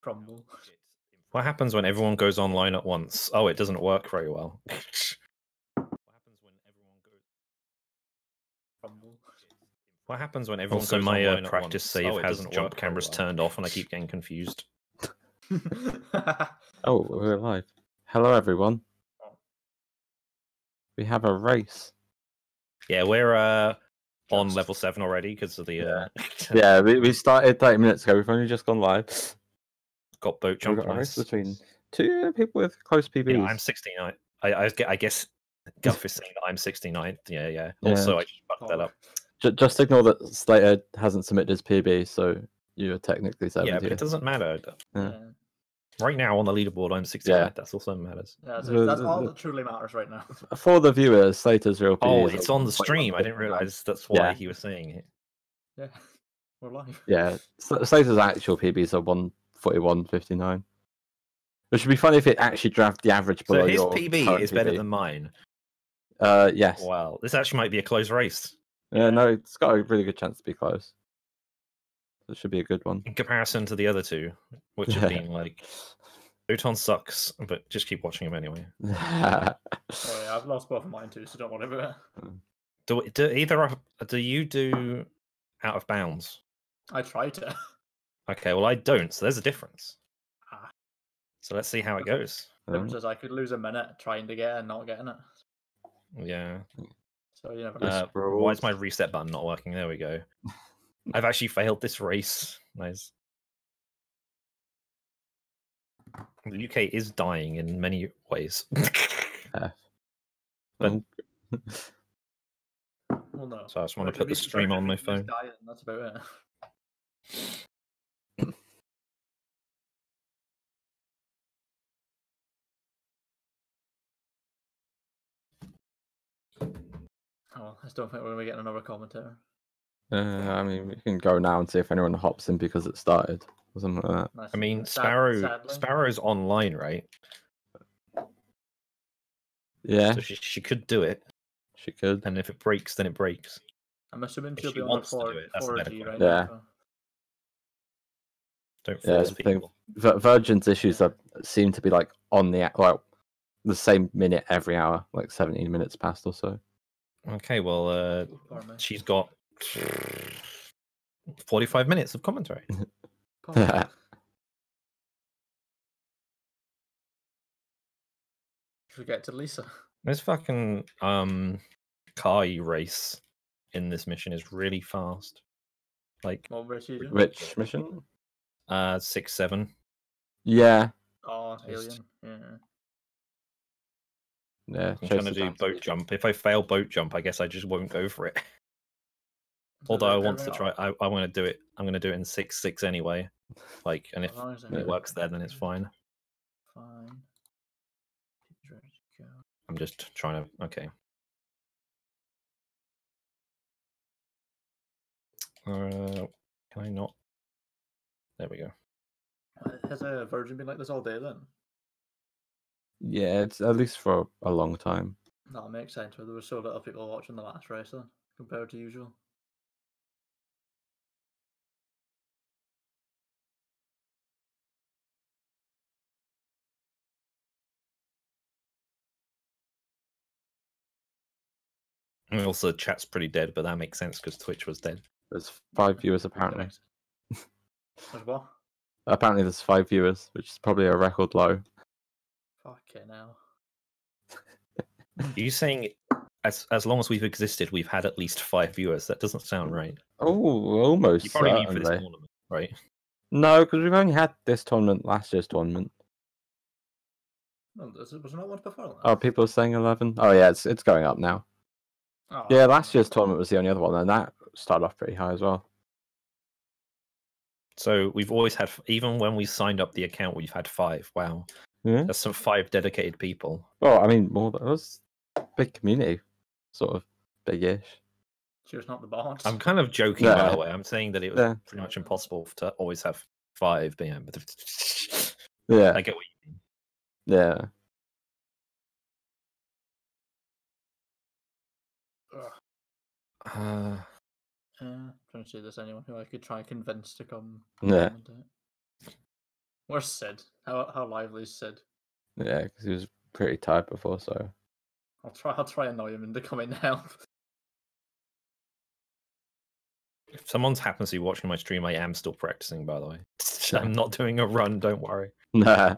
Crumble. What happens when everyone goes online at once? Oh, it doesn't work very well. What happens when everyone goes? Crumble. What happens when everyone goes online at once? Also, my practice save has jump cameras turned off, and I keep getting confused. Oh, we're live. Hello, everyone. We have a race. Yeah, we're on level 7 already because of the. Yeah, we started 30 minutes ago. We've only just gone live. Got boat jump. We've got a race between two people with close PBs. Yeah, I'm 69. I guess Guff is saying that I'm 69th. Yeah. Also, I just fucked that up. Just ignore that Slater hasn't submitted his PB, so you're technically 70th. Yeah, but it doesn't matter. Yeah. Right now on the leaderboard, I'm 69th. Yeah. That's also matters. Yeah, that's all that truly matters right now. For the viewers, Slater's real PB. Oh, it's on the stream. I didn't realize that's why he was saying it. Yeah, we're live. Yeah, Slater's actual PB is a 141.59. Which would be funny if it actually drafted the average below his your PB is PB. Better than mine. Yes. Wow, this actually might be a close race. No, it's got a really good chance to be close. It should be a good one. In comparison to the other two, which have been like... Zoton sucks, but just keep watching him anyway. Oh yeah, I've lost both of mine too, so don't worry about it. Do you do out of bounds? I try to. Okay, well I don't, so there's a difference. So let's see how it goes. The difference is I could lose a minute trying to get it and not getting it. Yeah. So you never know. Why is my reset button not working? There we go. I've actually failed this race. Nice. The UK is dying in many ways. But... Well, no. So I just want to put the stream on my phone. Dying, that's about it. Oh, I still think we're going to get another commentator. I mean, we can go now and see if anyone hops in because it started or something like that. Nice. I mean, Sparrow's online, right? Yeah. So she could do it. She could. And if it breaks, then it breaks. I'm assuming she'll she be on wants the to do it, that's a better 4G right question. now. Don't force people. Virgin's issues seem to be like on the same minute every hour, like 17 minutes past or so. Okay, well, she's got 45 minutes of commentary. Should we get to Lisa? This fucking car race in this mission is really fast. Like, what race are you doing? Which mission? 6-7. Yeah. Oh, Alien. Yeah. Yeah, I'm trying to do boat jump. If I fail boat jump, I guess I just won't go for it. Although I want to try, I want to do it. I'm going to do it in 6-6 anyway. Like, and if it works there, then it's fine. Fine. I'm just trying to. Okay. Can I not? There we go. Has a Virgin been like this all day then? Yeah, it's at least for a long time. That makes sense. There were so little people watching the last race then, compared to usual. And also, chat's pretty dead, but that makes sense because Twitch was dead. There's 5 viewers apparently. There's what? Apparently there's 5 viewers, which is probably a record low. Fucking hell. Are you saying as long as we've existed, we've had at least 5 viewers? That doesn't sound right. Oh, almost. You probably mean for this tournament, right? No, because we've only had this tournament, last year's tournament. No, was there not one before that? Oh, people are saying 11. Oh yeah, it's going up now. Oh, Yeah, last year's tournament was the only other one, and that started off pretty high as well. So we've always had, even when we signed up the account, we've had 5. Wow. Yeah. That's some 5 dedicated people. Well, I mean, more. That was a big community, sort of big-ish. Just not the boss. I'm kind of joking, by the way. I'm saying that it was pretty much impossible to always have 5. But yeah, I get what you mean. Yeah. Trying to see if there's anyone who I could try and convince to come. Yeah. Where's Sid? How lively is Sid? Yeah, because he was pretty tired before, so. I'll try and annoy him into coming now. If someone's happens to be watching my stream, I am still practicing, by the way. I'm not doing a run, don't worry. Nah.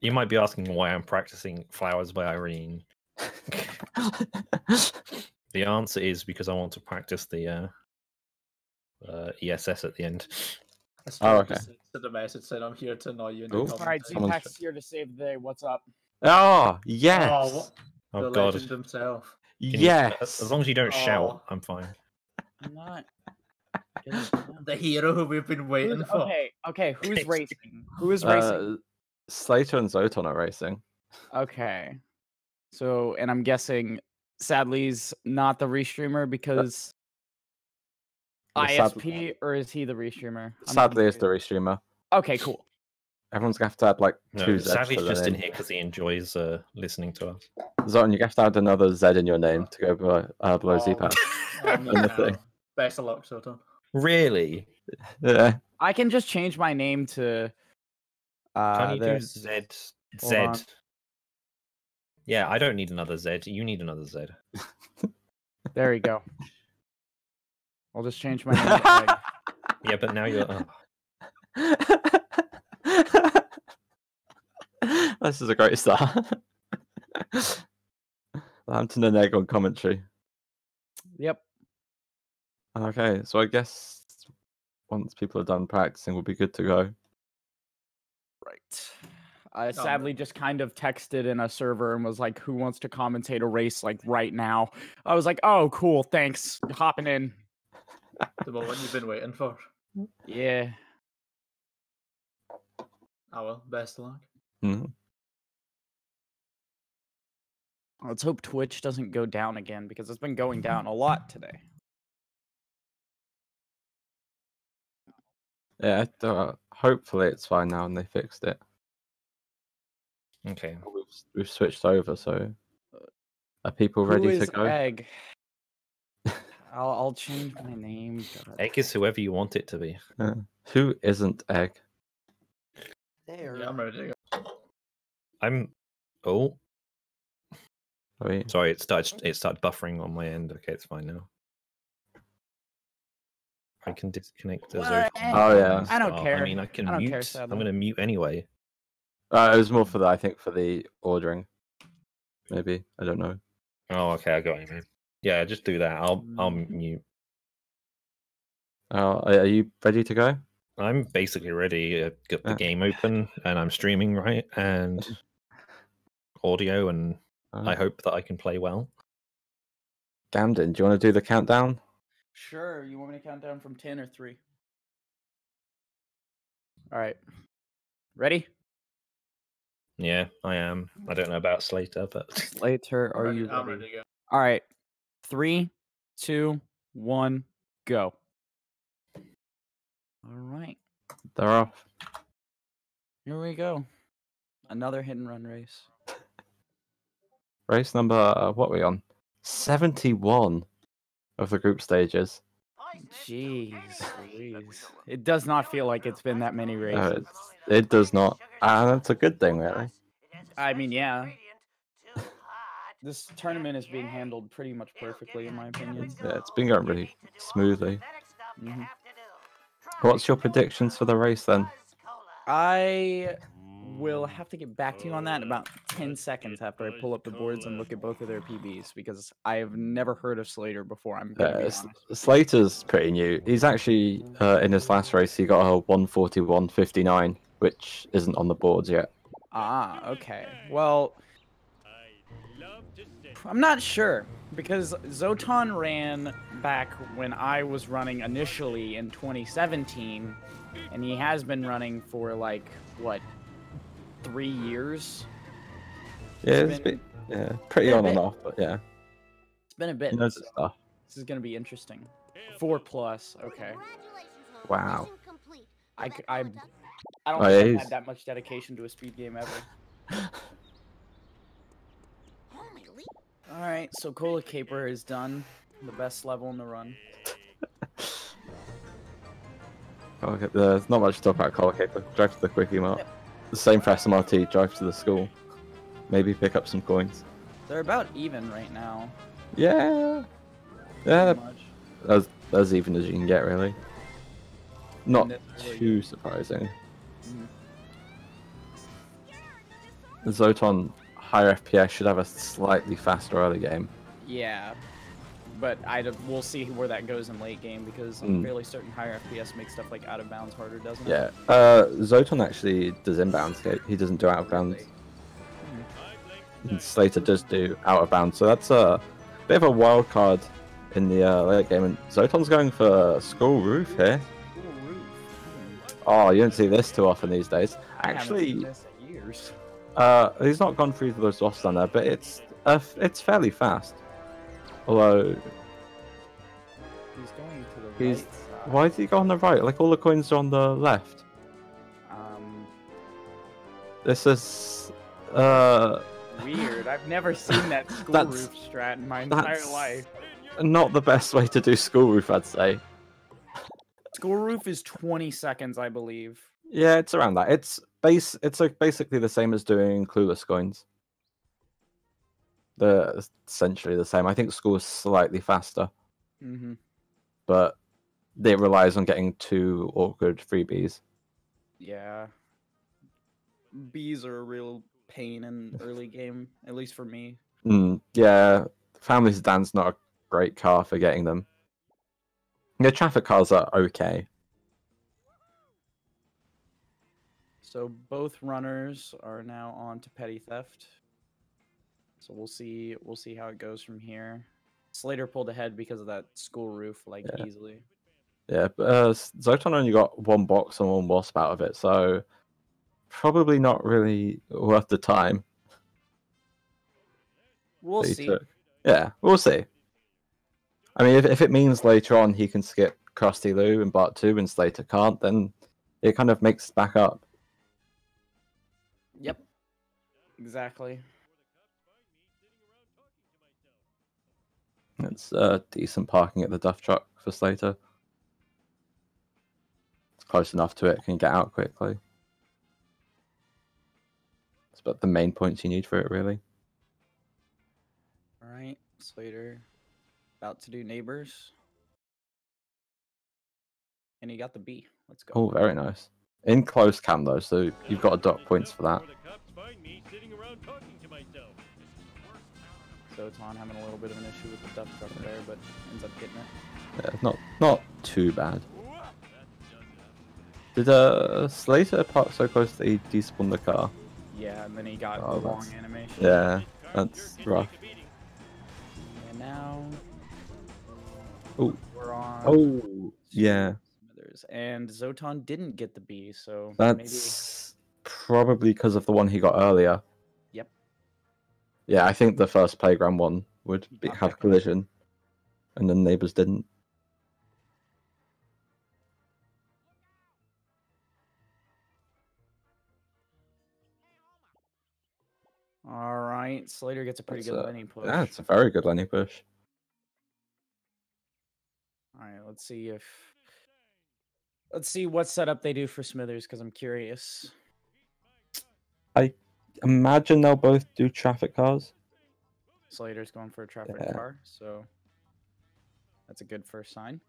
You might be asking why I'm practicing Flowers by Irene. The answer is because I want to practice the ESS at the end. Oh, okay. The message said, "I'm here to annoy you." Alright, Z-Pax is here to save the day. What's up? Oh, yes! The God. legend himself. Yes! As long as you don't shout, I'm fine. I'm not. The hero who we've been waiting for. Okay, who's racing? Who is racing? Slater and Zoton are racing. Okay. So, and I'm guessing Sadly's not the restreamer because ISP, or is he the restreamer? Sadly, is the restreamer. Okay, cool. Everyone's gonna have to add like two Z's. Sadly's just in here because he enjoys listening to us. Zoton, you have to add another Z in your name to go below Z-Pax. Best of luck, Zoton. Really? Yeah. I can just change my name to. Can you do Z? Yeah, I don't need another Z. You need another Z. There we go. I'll just change my name to Egg. Yeah, but now you're. This is a great start. Lambton and Egg on commentary. Yep. Okay, so I guess once people are done practicing, we'll be good to go. Right. I sadly just kind of texted in a server and was like, "Who wants to commentate a race like right now?" I was like, "Oh, cool, thanks, hopping in." The moment you've been waiting for. Yeah. Oh well, best of luck. Mm-hmm. Let's hope Twitch doesn't go down again because it's been going down a lot today. Yeah, hopefully it's fine now and they fixed it. Okay. We've switched over, so are people ready to go? Egg? I'll change my name. Egg is whoever you want it to be. Who isn't Egg? There. Yeah, I'm ready to go. Oh. Wait. Sorry, it started buffering on my end. Okay, it's fine now. I can disconnect the Zoton. Oh yeah. I don't care. I mean, I can mute. I'm going to mute anyway. It was more for the, I think, for the ordering. Maybe, I don't know. Oh, okay, I got you, man. Yeah, just do that. I'll mute. Are you ready to go? I'm basically ready. I've got the game open and I'm streaming, right? And audio, and I hope that I can play well. Gamden, do you want to do the countdown? Sure. You want me to count down from 10 or 3? All right. Ready? Yeah, I am. I don't know about Slater, but Slater, are you ready? I'm ready to go. All right. 3, 2, 1, go. All right. They're off. Here we go. Another hit and run race. Race number, what are we on? 71 of the group stages. Jeez. It does not feel like it's been that many races. It does not. And that's a good thing, really. I mean, yeah. This tournament is being handled pretty much perfectly, in my opinion. Yeah, it's been going really smoothly. Mm-hmm. What's your predictions for the race, then? I will have to get back to you on that in about 10 seconds after I pull up the boards and look at both of their PBs, because I have never heard of Slater before. I'm gonna be honest. Slater's pretty new. He's actually, in his last race, he got a 141.59, which isn't on the boards yet. Ah, okay. Well, I'm not sure, because Zoton ran back when I was running initially in 2017, and he has been running for, like, what, 3 years? Yeah, it's been pretty on and off, but yeah. It's been a bit. He knows his stuff. This is going to be interesting. 4+, okay. Wow. I don't think I've had that much dedication to a speed game ever. Alright, so Cola Caper is done. The best level in the run. There's not much to talk about Color Caper. Drive to the Quickie Mart. Yep. The same for SMRT. Drive to the school. Maybe pick up some coins. They're about even right now. Yeah. Yeah. Much. As even as you can get, really. Not Really too good. surprising. Mhm. The Zoton higher FPS should have a slightly faster early game. Yeah, but we'll see where that goes in late game because I'm fairly certain higher FPS makes stuff like out of bounds harder, doesn't it? Yeah. Zoton actually does inbounds. He doesn't do out of bounds. And Slater does do out of bounds, so that's a bit of a wild card in the late game. And Zoton's going for School Roof here. School Roof. Oh, you don't see this too often these days. I haven't Actually, seen this in years. he's not gone through those bosses down there, but it's fairly fast. Although He's going to the he's right side. why did he go on the right? Like all the coins are on the left. This is Weird. I've never seen that School That's- Roof strat in my entire that's life. not the best way to do School Roof, I'd say. School Roof is 20 seconds, I believe. Yeah, it's around that. It's like basically the same as doing Clueless coins. They're essentially the same. I think School is slightly faster, Mm-hmm. but it relies on getting 2 awkward freebies. Yeah. Bees are a real pain in early game, at least for me. Yeah, Family Sedan's not a great car for getting them. The traffic cars are okay. So both runners are now on to petty theft. So we'll see how it goes from here. Slater pulled ahead because of that School Roof, like Yeah. easily. Yeah, but Zoton only got 1 box and 1 wasp out of it, so probably not really worth the time. We'll that he see. took. Yeah, we'll see. I mean, if it means later on he can skip Krusty Lou in Part 2 and Slater can't, then it kind of makes back up. Yep. Exactly. It's decent parking at the Duff Truck for Slater. It's close enough to it, can get out quickly. It's about the main points you need for it, really. All right, Slater about to do neighbors. And he got the B. Let's go. Oh, very nice. In close cam, though, so you've got to dock points for that. Zoton having a little bit of an issue with the duck truck there, but ends up getting it. Yeah, not too bad. Did Slater park so close that he despawned the car? Yeah, and then he got Oh, the long that's- animation. Yeah, that's rough. And now Oh, we're on. oh, yeah. Smithers. And Zoton didn't get the B, so That's probably because of the one he got earlier. Yep. Yeah, I think the first playground one would Got have that. collision, and the neighbors didn't. maybe. All right, Slater gets a pretty good Lenny push. Yeah, it's a very good Lenny push. All right, let's see what setup they do for Smithers because I'm curious. Imagine they'll both do traffic cars. Slater's going for a traffic Yeah. car, so that's a good first sign.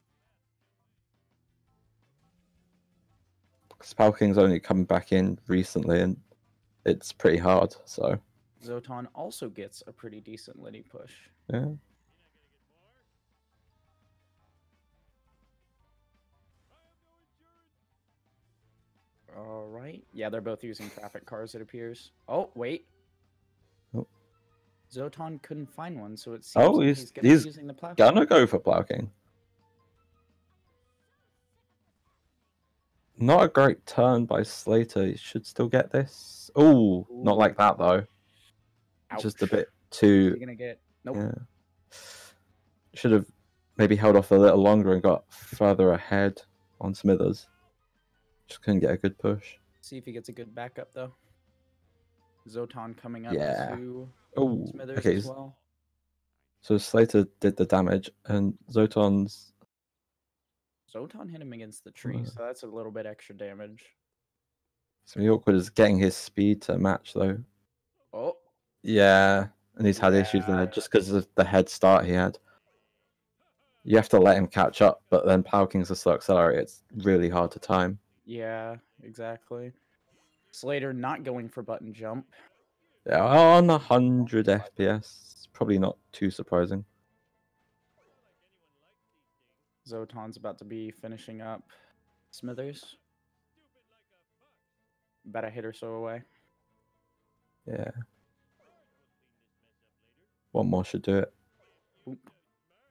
Spalking's only come back in recently, and it's pretty hard. So Zoton also gets a pretty decent Lenny push. yeah. All right. Yeah, they're both using traffic cars, it appears. Oh, wait. Oh. Zoton couldn't find one, so it seems Oh, like he's gonna be using the plow. gonna go for Plowking. Not a great turn by Slater. He should still get this. Oh, not like that though. Just a Ouch. bit Is too. he gonna get? Nope. Yeah. Should have maybe held off a little longer and got further ahead on Smithers. Just couldn't get a good push. See if he gets a good backup though. Zoton coming up Yeah. to Oh, Smithers okay. as well. So Slater did the damage, and Zoton's Zoton hit him against the tree, so that's a little bit extra damage. So the awkward is getting his speed to match, though. Oh. Yeah, and he's had issues there just because of the head start he had. You have to let him catch up, but then Plow King's a slow accelerator. It's really hard to time. Yeah, exactly. Slater not going for button jump. Yeah, on 100 FPS, probably not too surprising. Zoton's about to be finishing up Smithers. About a hit or so away. Yeah. One more should do it. Oop.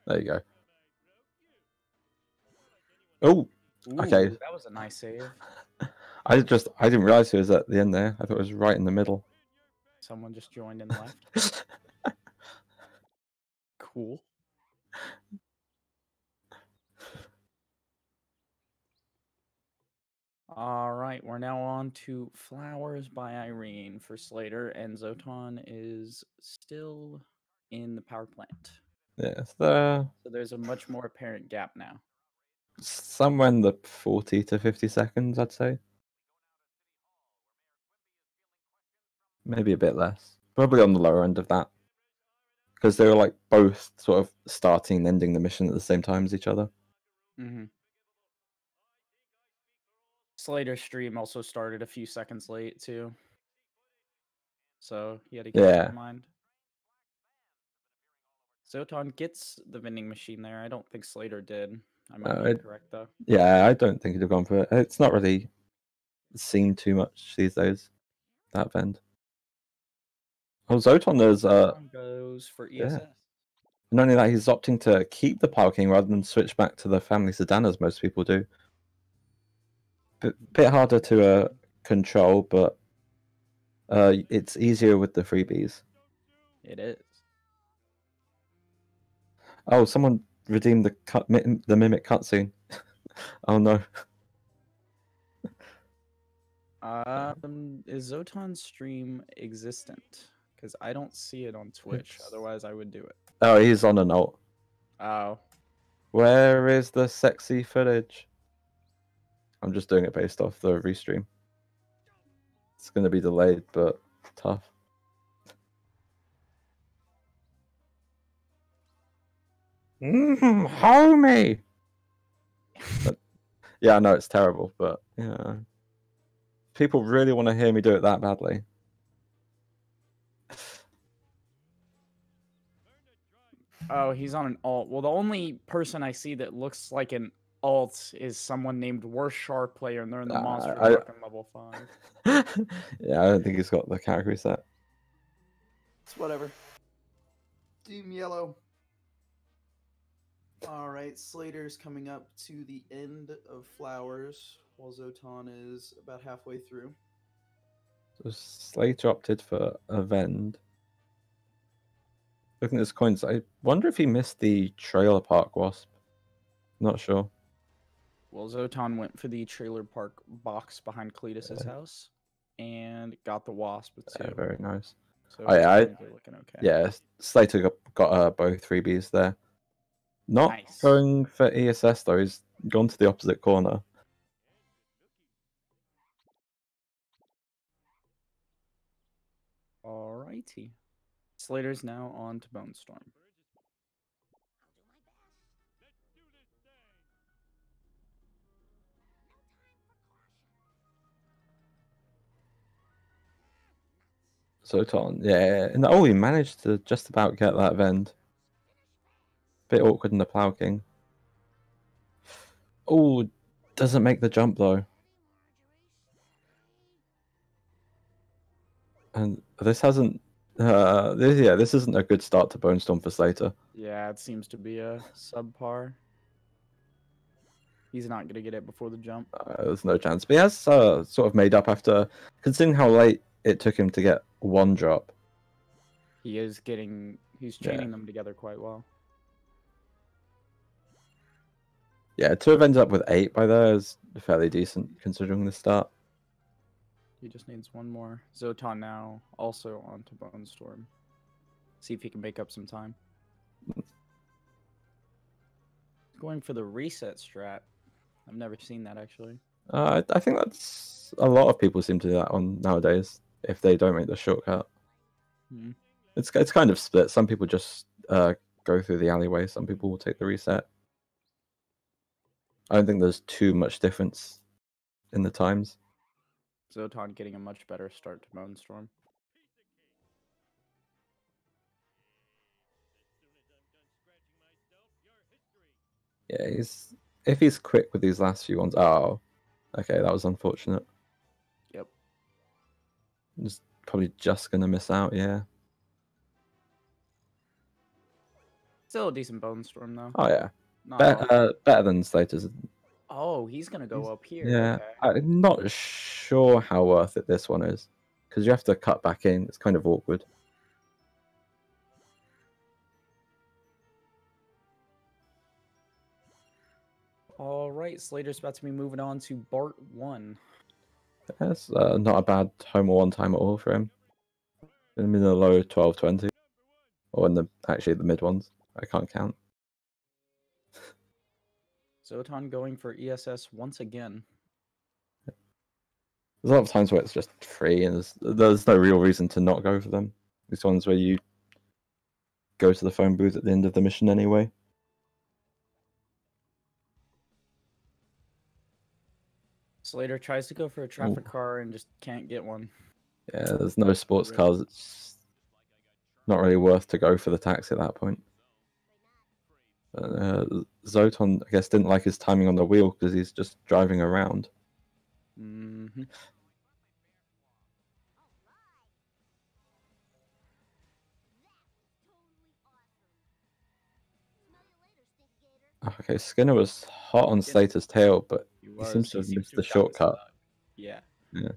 There you go. Oh, okay. That was a nice save. I didn't realize he was at the end there. I thought it was right in the middle. Someone just joined and left. Cool. All right, we're now on to Flowers by Irene for Slater, and Zoton is still in the power plant. Yes, So there's a much more apparent gap now. Somewhere in the 40 to 50 seconds, I'd say. Maybe a bit less. Probably on the lower end of that. Because they were like both sort of starting and ending the mission at the same time as each other. Mm-hmm. Slater's stream also started a few seconds late too. So he had to keep that in mind. Zoton gets the vending machine there. I don't think Slater did. I might be incorrect though. Yeah, I don't think he'd have gone for it. It's not really seen too much these days, that vend. Oh, Zoton goes for ESS. Yeah. Not only that, he's opting to keep the Plow King rather than switch back to the family sedan as most people do. Bit harder to control, but it's easier with the freebies. It is. Oh, someone redeemed the mimic cutscene. Oh no. Is Zoton's stream existent? Because I don't see it on Twitch. Otherwise, I would do it. Oh, he's on an alt. Oh. Where is the sexy footage? I'm just doing it based off the restream. It's going to be delayed, but tough. Homie! Yeah, I know it's terrible, but yeah. People really want to hear me do it that badly. Oh, he's on an alt. Well, the only person I see that looks like an alt is someone named Worst Sharp Player, and they're in the monster fucking level 5. Yeah, I don't think he's got the category set. It's whatever. Team Yellow. Alright, Slater's coming up to the end of Flowers, while Zoton is about halfway through. So Slater opted for a vend. Looking at his coins, I wonder if he missed the trailer park wasp. Not sure. Well, Zoton went for the trailer park box behind Cletus's house and got the wasp too. Yeah, very nice. So looking okay. Yeah, Slater got both freebies there. Not going for ESS though. He's gone to the opposite corner. Alrighty. Slater's now on to Bone Storm. Zoton, yeah. And oh, he managed to just about get that vend. Bit awkward in the Plow King. Oh, doesn't make the jump though. And this hasn't. This isn't a good start to Bone Storm for Slater. Yeah, it seems to be a subpar. He's not going to get it before the jump. There's no chance. But he has sort of made up after, considering how late it took him to get one drop. He's chaining them together quite well. Yeah, to have ended up with 8 by there is fairly decent considering the start. He just needs one more. Zoton now also onto Bone Storm. See if he can make up some time. Going for the reset strat. I've never seen that actually. I think that's a lot of people seem to do that on nowadays if they don't make the shortcut. Hmm. It's kind of split. Some people just go through the alleyway. Some people will take the reset. I don't think there's too much difference in the times. Zoton getting a much better start to Bone Storm. Yeah, if he's quick with these last few ones. Oh, okay, that was unfortunate. Yep. Just probably just gonna miss out. Yeah. Still a decent Bone Storm though. Oh yeah. Not awful. Better than Slater's. Oh, he's gonna go up here. Yeah, Okay. I'm not sure how worth it this one is because you have to cut back in. It's kind of awkward. All right, Slater's about to be moving on to Bart 1. That's not a bad home or one time at all for him. In the low 12-20, or in the mid ones. I can't count. Zoton going for ESS once again. There's a lot of times where it's just free, and there's no real reason to not go for them. These ones where you go to the phone booth at the end of the mission anyway. Slater tries to go for a traffic car and just can't get one. Yeah, there's no sports cars. It's not really worth to go for the taxi at that point. Zoton, I guess, didn't like his timing on the wheel because he's just driving around. Mm-hmm. Okay, Skinner was hot on Slater's tail, but he seems to have He missed the shortcut. Yeah. Yeah.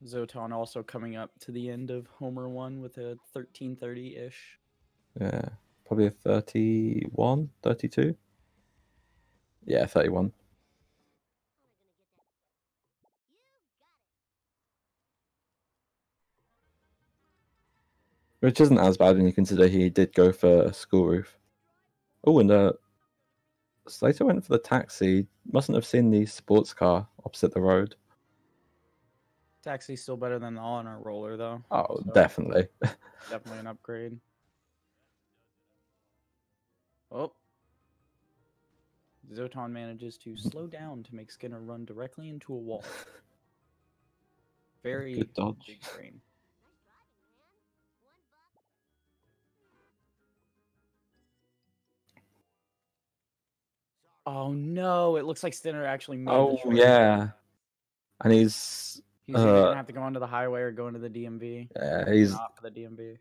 Zoton also coming up to the end of Homer 1 with a 1330-ish. Yeah, probably a 31, 32? Yeah, 31. Which isn't as bad when you consider he did go for a school roof. Oh, and Slater went for the taxi. Mustn't have seen the sports car opposite the road. Taxi's still better than the honor roller, though. Oh, So, definitely. definitely an upgrade. Oh. Zoton manages to slow down to make Skinner run directly into a wall. Very Good dodge. big brain. Oh no, it looks like Skinner actually made the Oh, choice. yeah. And he's either gonna have to go onto the highway or go into the DMV. Yeah, he's Not for the DMV.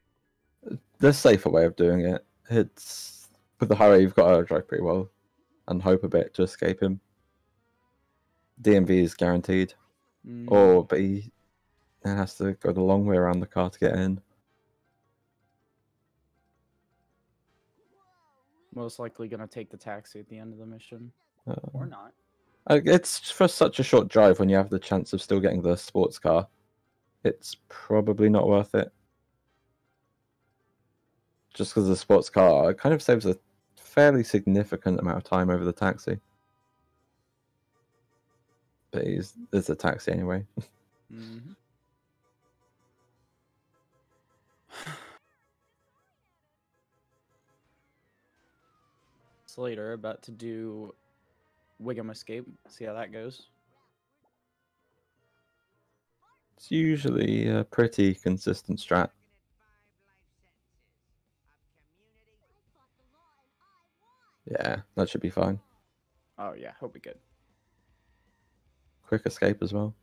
the safer way of doing it. It's with the highway, you've got to drive pretty well and hope a bit to escape him. DMV is guaranteed. But he then has to go the long way around the car to get in. Most likely gonna take the taxi at the end of the mission, or not. It's for such a short drive when you have the chance of still getting the sports car. It's probably not worth it. Just because the sports car kind of saves a fairly significant amount of time over the taxi. But it's a taxi anyway. Mm-hmm. Slater about to do Wiggum escape. See how that goes. It's usually a pretty consistent strat. Yeah, that should be fine. Oh yeah, hope we good. Quick escape as well.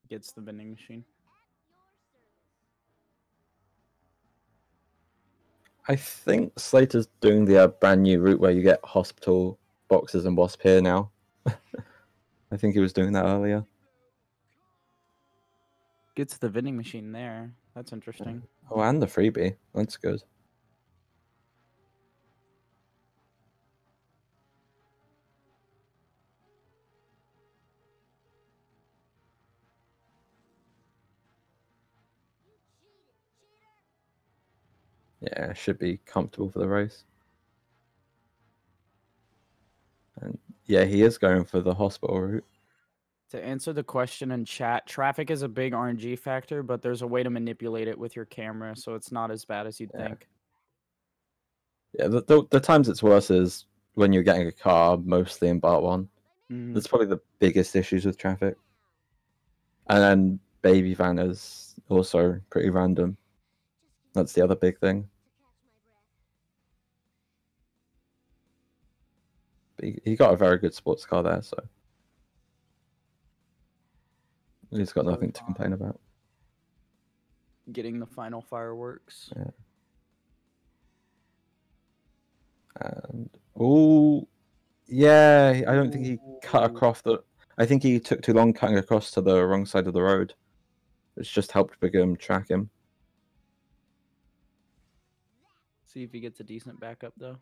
Gets the vending machine. I think Slater's doing the brand new route where you get hospital boxes and wasp here now. I think he was doing that earlier. Gets the vending machine there. That's interesting. Oh, and the freebie. That's good. Yeah, should be comfortable for the race. Yeah, he is going for the hospital route. To answer the question in chat, traffic is a big RNG factor, but there's a way to manipulate it with your camera, so it's not as bad as you'd think. Yeah, the times it's worse is when you're getting a car, mostly in Part 1. That's probably the biggest issues with traffic. And then baby van is also pretty random. That's the other big thing. But he got a very good sports car there, so he's got nothing to complain about. Getting the final fireworks. Yeah. And yeah, I don't think he cut across the. I think he took too long cutting across to the wrong side of the road. It's just helped Wiggum track him. See if he gets a decent backup though.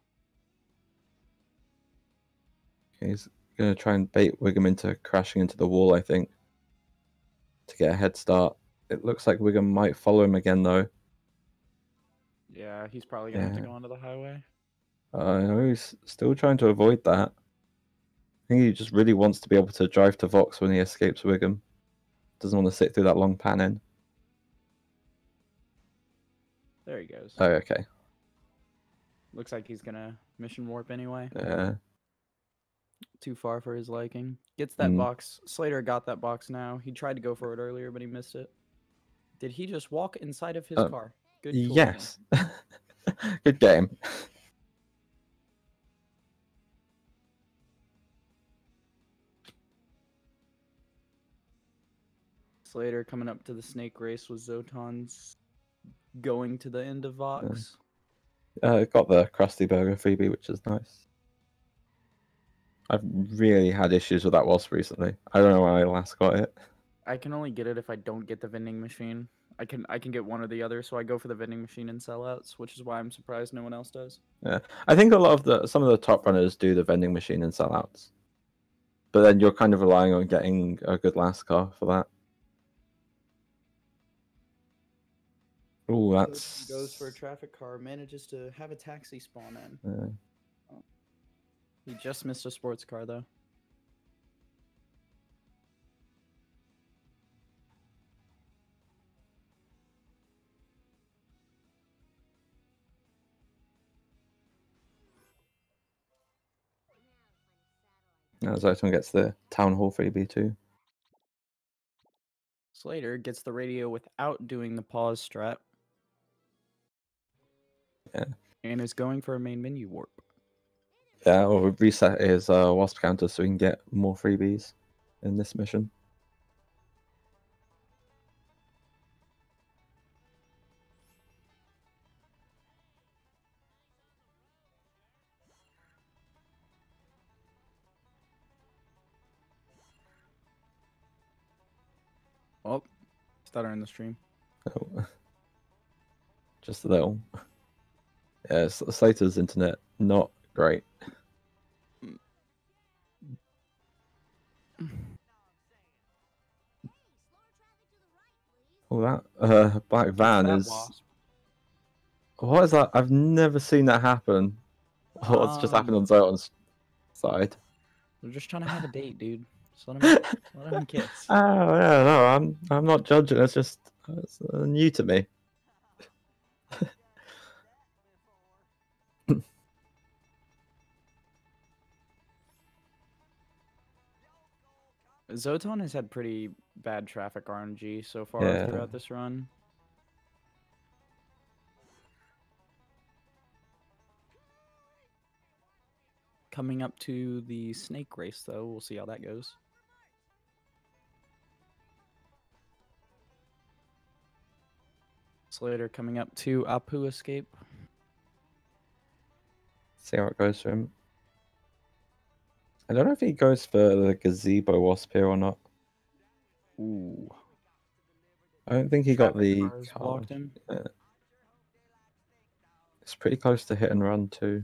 Okay, he's gonna try and bait Wiggum into crashing into the wall, I think, to get a head start. It looks like Wiggum might follow him again though. Yeah, he's probably gonna have to go onto the highway. He's still trying to avoid that. I think he just really wants to be able to drive to Vox when he escapes Wiggum. Doesn't want to sit through that long pan in. There he goes. Oh, okay. Looks like he's gonna mission warp anyway. Yeah. Too far for his liking. Gets that box. Slater got that box now. He tried to go for it earlier, but he missed it. Did he just walk inside of his car? Good. Yes. Good game. Slater coming up to the snake race with Zoton's going to the end of Vox. Got the Krusty Burger freebie, which is nice. I've really had issues with that wasp recently. I don't know when I last got it. I can only get it if I don't get the vending machine. I can get one or the other, so I go for the vending machine and sellouts, which is why I'm surprised no one else does. Yeah, I think some of the top runners do the vending machine and sellouts, but then you're kind of relying on getting a good last car for that. Oh, that's goes for a traffic car, manages to have a taxi spawn in. Yeah. He just missed a sports car though. Now Zoton gets the town hall freebie too. Slater gets the radio without doing the pause strat. Yeah. And is going for a main menu warp. Yeah, or reset his wasp counter so we can get more freebies in this mission. Oh, stutter in the stream. Oh. Just a little. Yeah, Slater's internet, not great. Oh, that black van is... Wasp? What is that? I've never seen that happen. What's just happened on Zoton's side? They're just trying to have a date, dude. Just let him kiss. Oh, yeah, no, I'm not judging. It's just it's new to me. Zoton has had pretty bad traffic RNG so far throughout this run. Coming up to the snake race, though, we'll see how that goes. Slater coming up to Apu escape. See how it goes for him. I don't know if he goes for the gazebo wasp here or not. Ooh. I don't think he got the locked in. Yeah. It's pretty close to hit and run too.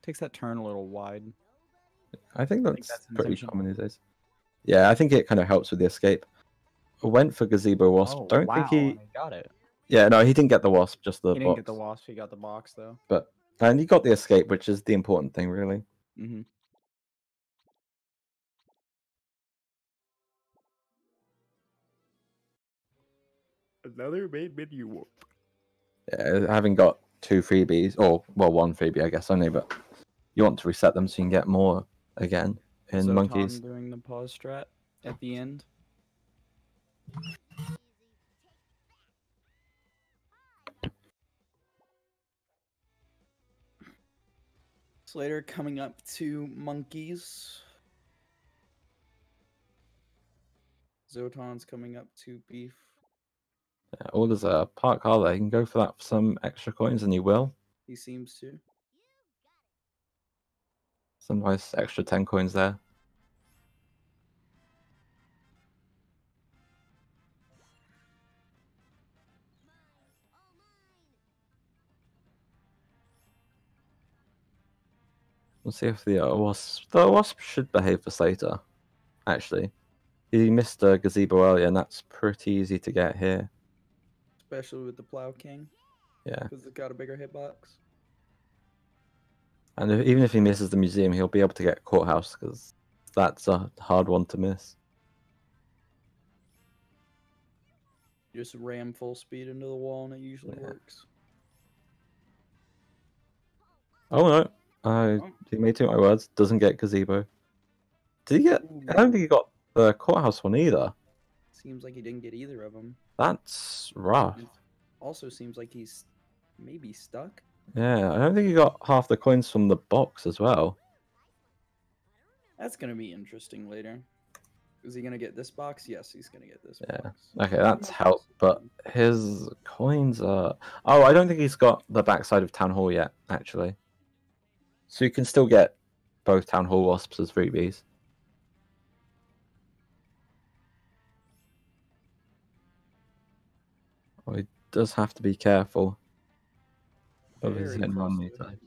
Takes that turn a little wide. I think that's pretty common these days. Yeah, I think it kind of helps with the escape. I went for gazebo wasp. Don't think he got it. Yeah, no, he didn't get the wasp, just the box. He didn't get the wasp, he got the box though. And he got the escape, which is the important thing, really. Mm-hmm. Another main menu warp. Yeah, having got 2 freebies, or well, 1 freebie, I guess only, but you want to reset them so you can get more again in Zoton monkeys. doing the pause strat at the end. Slater coming up to monkeys. Zoton's coming up to beef. Yeah, or there's a park car there. You can go for that for some extra coins, and you will. He seems to. Some nice extra 10 coins there. We'll see if the wasp should behave for Slater. Actually, he missed a gazebo earlier, and that's pretty easy to get here. Especially with the Plow King. Yeah, Because it's got a bigger hitbox. and even if he misses the museum, he'll be able to get courthouse because that's a hard one to miss. Just ram full speed into the wall and it usually works. Oh no, he made too many words. Doesn't get gazebo. Did he get? I don't think he got the courthouse one either. Seems like he didn't get either of them. That's rough. Also seems like he's maybe stuck. Yeah, I don't think he got half the coins from the box as well. That's gonna be interesting later. Is he gonna get this box? Yes, he's gonna get this Yeah. box. Okay, that's help, but his coins are... Oh, I don't think he's got the backside of Town Hall yet, actually. So you can still get both Town Hall Wasps as freebies. Oh, he does have to be careful of his hit and run meter.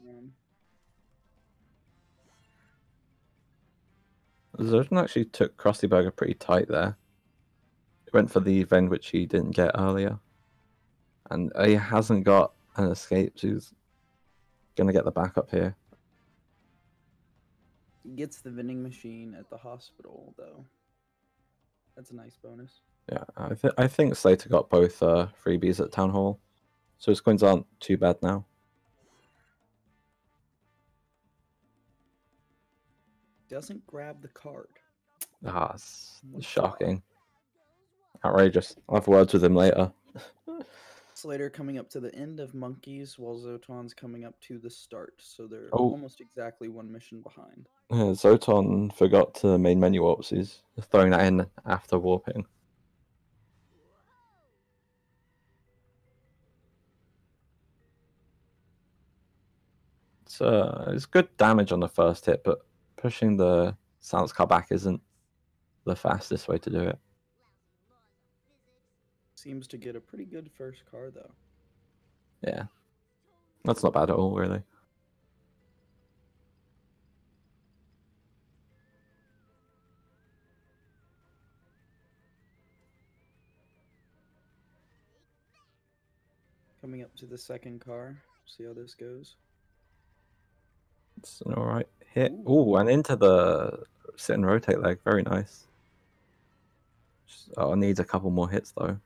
Zoton actually took Krusty Burger pretty tight there. He went for the event which he didn't get earlier. And he hasn't got an escape, so he's going to get the backup here. He gets the vending machine at the hospital, though. That's a nice bonus. Yeah, I think Slater got both freebies at Town Hall. So his coins aren't too bad now. Doesn't grab the card. Ah, it's shocking. Outrageous. I'll have words with him later. Slater coming up to the end of monkeys while Zoton's coming up to the start. So they're almost exactly one mission behind. Yeah, Zoton forgot to main menu warps. He's throwing that in after warping. It's good damage on the first hit, but pushing the silence car back isn't the fastest way to do it. Seems to get a pretty good first car, though. Yeah. That's not bad at all, really. Coming up to the second car. See how this goes. It's an alright hit. Ooh, and into the sit and rotate leg. Very nice. Oh, it needs a couple more hits, though.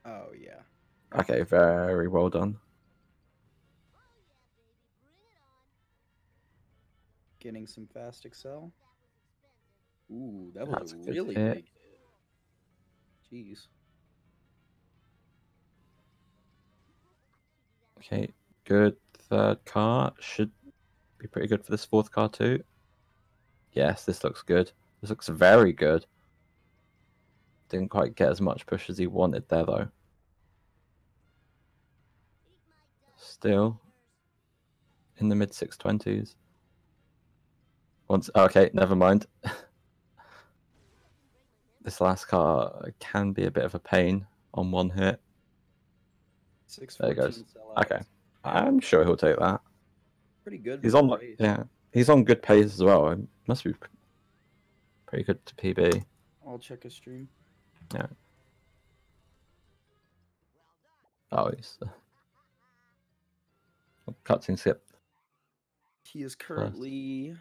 Oh, yeah. Okay, very well done. Getting some fast excel. Ooh, that was a really big hit. Jeez. Okay, good. Third car should be pretty good for this fourth car too. Yes, this looks good. This looks very good. Didn't quite get as much push as he wanted there, though. Still in the mid 620s. Okay, never mind. This last car can be a bit of a pain on one hit. There he goes. Okay, I'm sure he'll take that. Pretty good. He's on, he's on good pace as well. It must be pretty good to PB. I'll check his stream. Yeah. Oh, he's cutscene skip. He is currently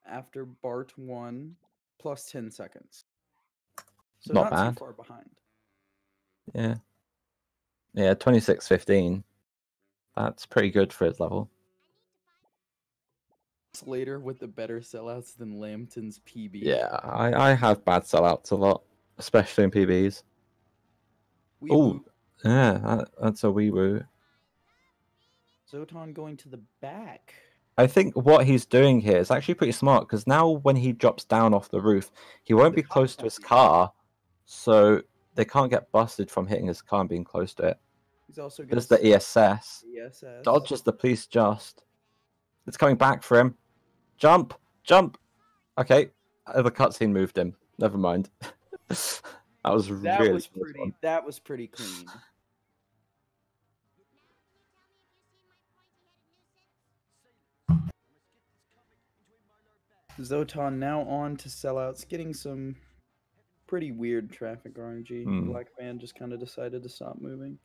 after Bart 1 plus 10 seconds. So Not not bad. too far behind. Yeah. Yeah, 26:15. That's pretty good for his level. Slater with the better sellouts than Lambton's PB. Yeah, I have bad sellouts a lot, especially in PBs. Oh, yeah, that's a wee woo. Zoton going to the back. I think what he's doing here is actually pretty smart, because now when he drops down off the roof, he won't be close to his car, so they can't get busted from hitting his car and being close to it. He's also There's the ESS. ESS. Dodges the police just. It's coming back for him. Jump! Jump! Okay, the cutscene moved him. Never mind. That was pretty. That was pretty clean. Zoton now on to sellouts, getting some pretty weird traffic RNG. Black van just kind of decided to stop moving.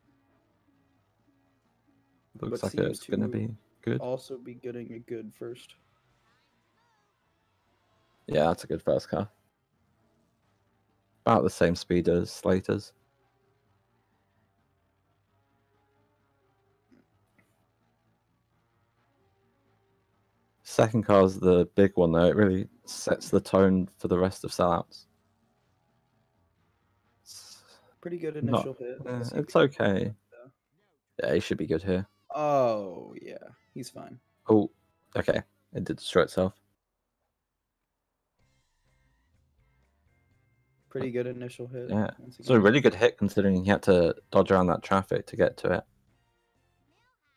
Looks like it's gonna be good. Also be getting a good first. Yeah, that's a good first car. About the same speed as Slater's. Second car's the big one though. It really sets the tone for the rest of sellouts. Pretty good initial hit. It's okay. Yeah, he should be good here. Oh, yeah. He's fine. Oh, okay. It did destroy itself. Pretty good initial hit. Yeah. It's a really good hit considering he had to dodge around that traffic to get to it.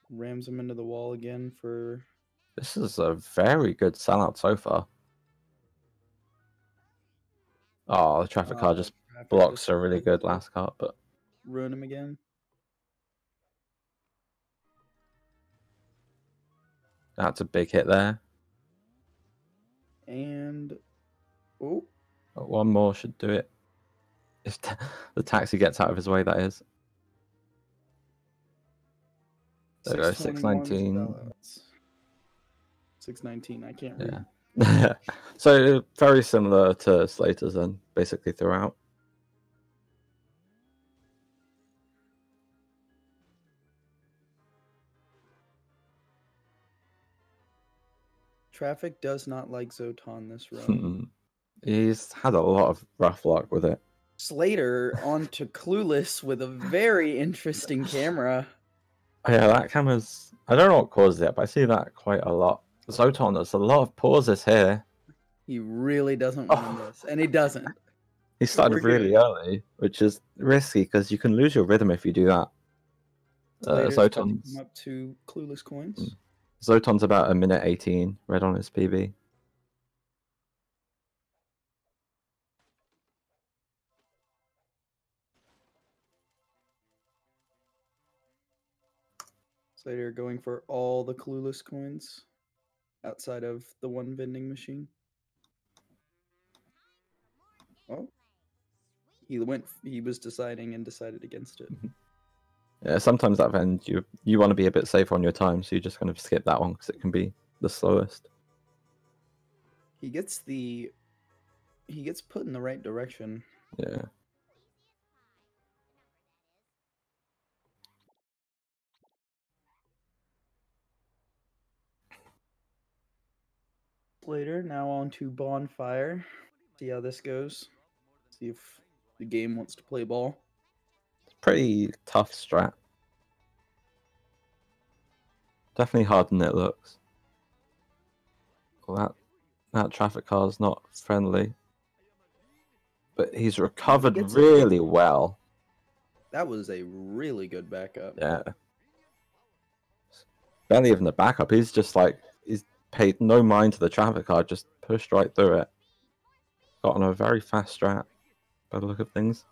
Rams him into the wall again for... This is a very good sellout so far. Oh, the traffic car just blocks a really good last car, but... Ruin him again. That's a big hit there. And... Oh. One more should do it. If the taxi gets out of his way, that is. There we go, 619. 619, I can't read. Yeah. So, very similar to Slater's then, basically throughout. Traffic does not like Zoton this run. He's had a lot of rough luck with it. Slater on to Clueless with a very interesting camera. Oh, yeah, that camera's... I don't know what caused it, but I see that quite a lot. Zoton, there's a lot of pauses here. He really doesn't want this, and he doesn't. He started really early, which is risky, because you can lose your rhythm if you do that. Zoton's up to Clueless coins. Zoton's about 1:18, red on his PB. Slater going for all the Clueless coins outside of the one vending machine. Oh, he was deciding and decided against it. Yeah, sometimes that end you want to be a bit safer on your time, so you just kind of skip that one because it can be the slowest. He gets put in the right direction. Yeah. Later, now on to Bonfire. See how this goes. See if the game wants to play ball. It's pretty tough strat. Definitely harder than it looks. Well, that traffic car's not friendly. But he's recovered really well. That was a really good backup. Yeah. Barely even a backup. He's just like, he's paid no mind to the traffic car, just pushed right through it. Got on a very fast strat, by the look of things.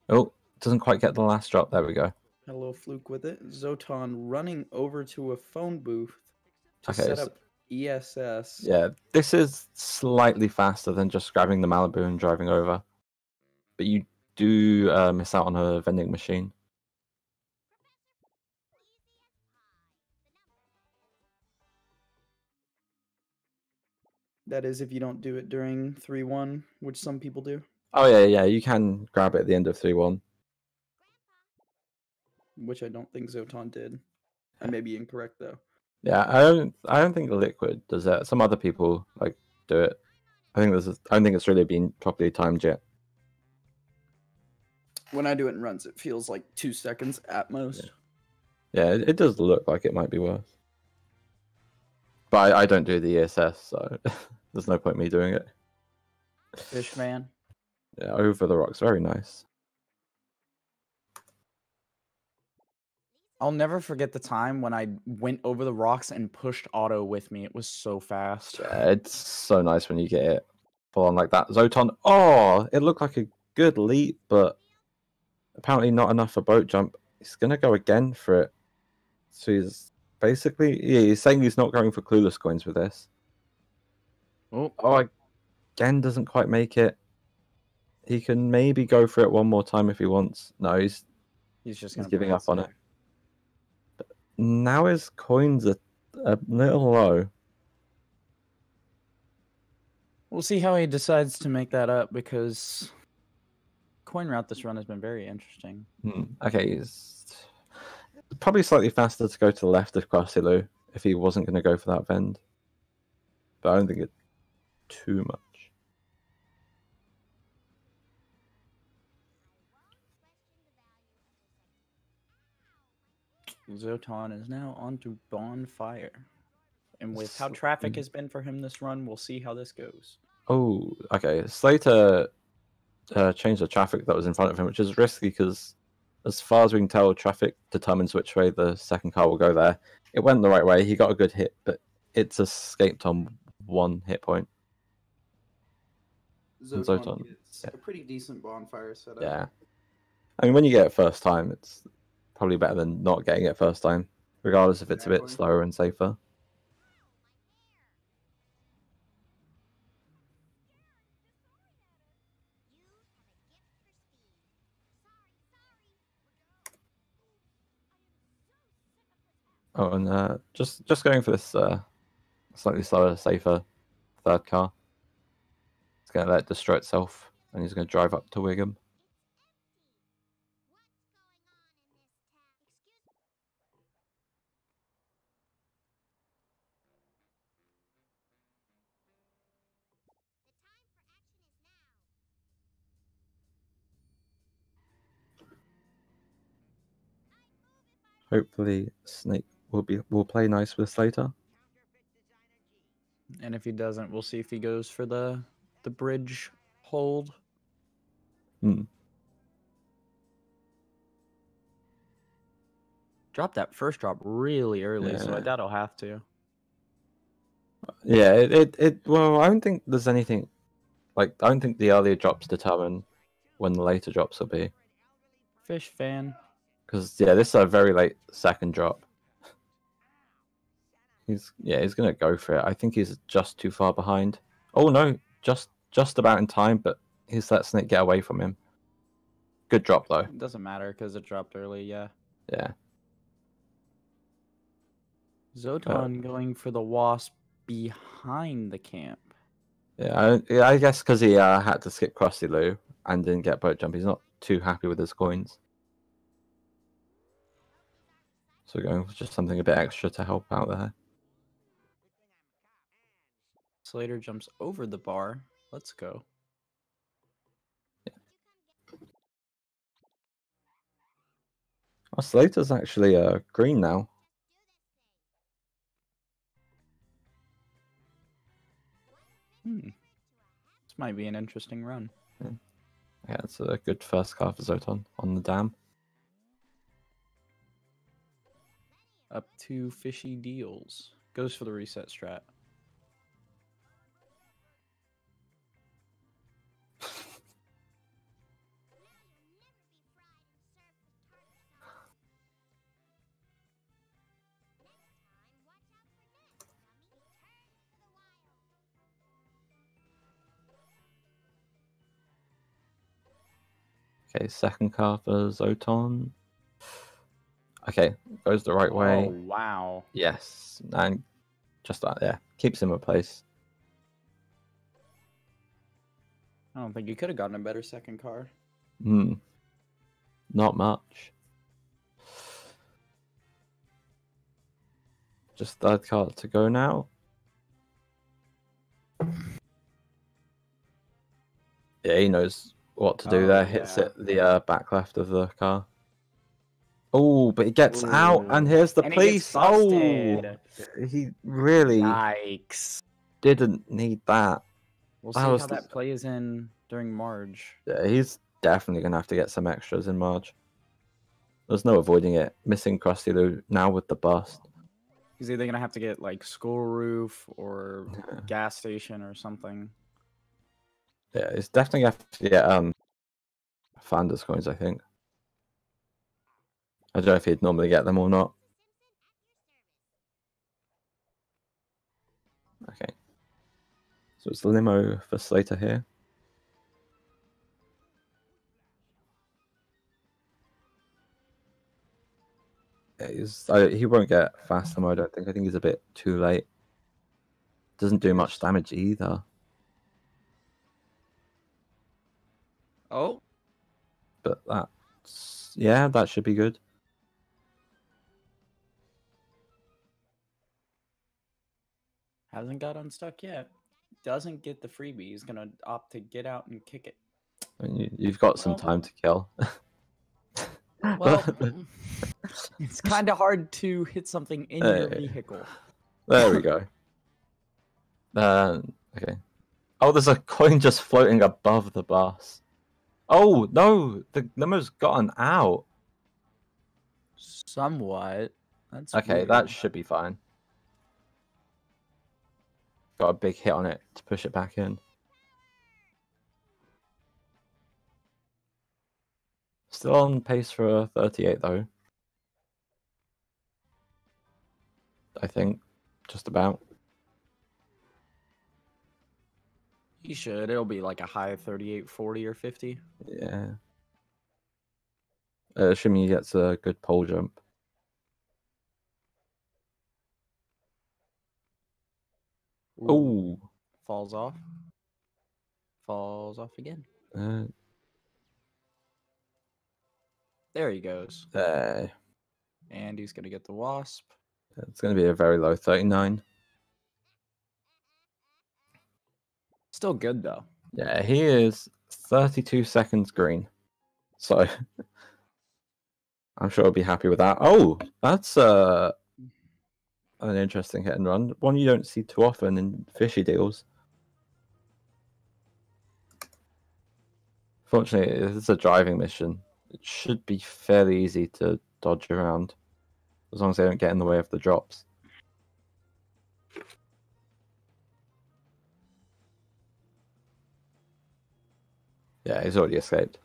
Oh, doesn't quite get the last drop. There we go. Had a little fluke with it. Zoton running over to a phone booth to set up ESS. Yeah, this is slightly faster than just grabbing the Malibu and driving over. But you do miss out on a vending machine. That is if you don't do it during 3-1, which some people do. Oh yeah, you can grab it at the end of 3-1. Which I don't think Zoton did. I may be incorrect though. Yeah, I don't think Liquid does that. Some other people like do it. I don't think it's really been properly timed yet. When I do it in runs, it feels like 2 seconds at most. Yeah, it does look like it might be worse. But I don't do the ESS, so there's no point me doing it. Fish man. Yeah, over the rocks, very nice. I'll never forget the time when I went over the rocks and pushed auto with me. It was so fast. Yeah, it's so nice when you get it full on like that. Zoton, oh, it looked like a good leap, but apparently not enough for boat jump. He's gonna go again for it. So he's basically, yeah, he's saying he's not going for clueless coins with this. Oh, again doesn't quite make it. He can maybe go for it one more time if he wants. No, he's just giving up on it. But now his coins are a little low. We'll see how he decides to make that up, because coin route this run has been very interesting. Okay, he's probably slightly faster to go to the left of Crossilu if he wasn't going to go for that vend. But I don't think it's too much. Zoton is now onto Bonfire. And with how traffic has been for him this run, we'll see how this goes. Oh, okay. Slater changed the traffic that was in front of him, which is risky because as far as we can tell, traffic determines which way the second car will go there. It went the right way. He got a good hit, but it's escaped on 1 hit point. Zoton gets a pretty decent bonfire setup. Yeah. I mean, when you get it first time, it's probably better than not getting it first time, regardless if it's a bit slower and safer. Oh, and just going for this slightly slower, safer third car. It's going to let it destroy itself, and he's going to drive up to Wiggum. Hopefully, Snake will play nice with Slater. And if he doesn't, we'll see if he goes for the bridge hold. Drop that first drop really early, so I doubt he'll have to. Yeah, well, I don't think there's anything like, I don't think the earlier drops determine when the later drops will be. Fish fan. Because yeah, this is a very late second drop. He's gonna go for it. I think he's just too far behind. Oh no, just about in time, but he's let Snake get away from him. Good drop though. It doesn't matter because it dropped early. Yeah. Zoton going for the wasp behind the camp. Yeah, I guess because he had to skip Krusty Lou and didn't get boat jump, he's not too happy with his coins. So going for just something a bit extra to help out there. Slater jumps over the bar. Let's go. Yeah. Oh, Slater's actually green now. This might be an interesting run. Yeah, it's a good first car for Zoton on the dam. Up to fishy deals. Goes for the reset strat. Okay, second car for Zoton. Okay, goes the right way. Oh, wow. Yes, and just that, yeah. Keeps him in place. I don't think you could have gotten a better second car. Not much. Just third car to go now. Yeah, he knows what to do there. Hits it the back left of the car. Oh, but he gets out, and here's the police. Oh, he really Yikes. didn't need that. We'll see how that plays in during Marge. Yeah, he's definitely gonna have to get some extras in Marge. There's no avoiding it. Missing Krusty Lou now with the bust. He's either gonna have to get like school roof or gas station or something. Yeah, he's definitely gonna have to get Flanders coins, I think. I don't know if he'd normally get them or not. Okay. So it's the limo for Slater here. Yeah, he won't get fast limo, I don't think. I think he's a bit too late. Doesn't do much damage either. Oh. But that's... yeah, that should be good. Hasn't got unstuck yet. Doesn't get the freebie. He's gonna opt to get out and kick it. I mean, you've got some time to kill. Well, it's kind of hard to hit something in your vehicle. There we go. Okay. Oh, there's a coin just floating above the bus. Oh, no! The limo's gotten out. Somewhat. That's okay, weird. That should be fine. Got a big hit on it to push it back in. Still on pace for a 38 though. I think. Just about. He should. It'll be like a high 38, 40, or 50. Yeah. Assuming he gets a good pole jump. Ooh. Falls off. Falls off again. There he goes. There. And he's going to get the wasp. It's going to be a very low 39. Still good, though. Yeah, he is 32 seconds green. So, I'm sure he'll be happy with that. Oh, that's an interesting hit and run. One you don't see too often in fishy deals. Fortunately, it's a driving mission. It should be fairly easy to dodge around, as long as they don't get in the way of the drops. Yeah, he's already escaped.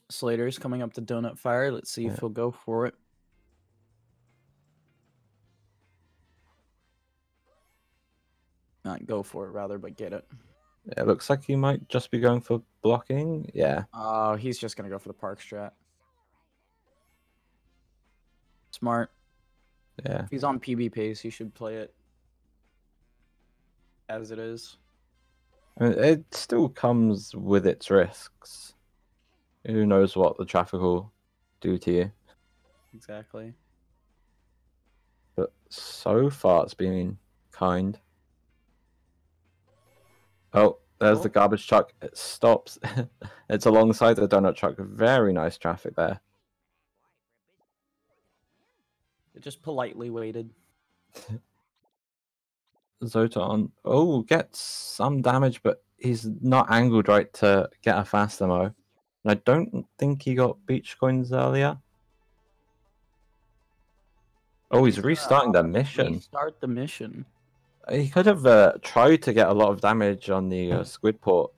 Slater's coming up to Donut Fire. Let's see if he'll go for it. Not go for it, rather, but get it. Yeah, it looks like he might just be going for blocking. Yeah. Oh, he's just going to go for the park strat. Smart. Yeah. If he's on PB pace, he should play it as it is. I mean, it still comes with its risks. Who knows what the traffic will do to you. Exactly. But so far it's been kind. Oh, there's the garbage truck. It stops. It's alongside the donut truck. Very nice traffic there. It just politely waited. Zoton. Oh, gets some damage, but he's not angled right to get a fast ammo. And I don't think he got beach coins earlier. Oh, he's restarting the mission. Restart the mission. He could have tried to get a lot of damage on the Squidport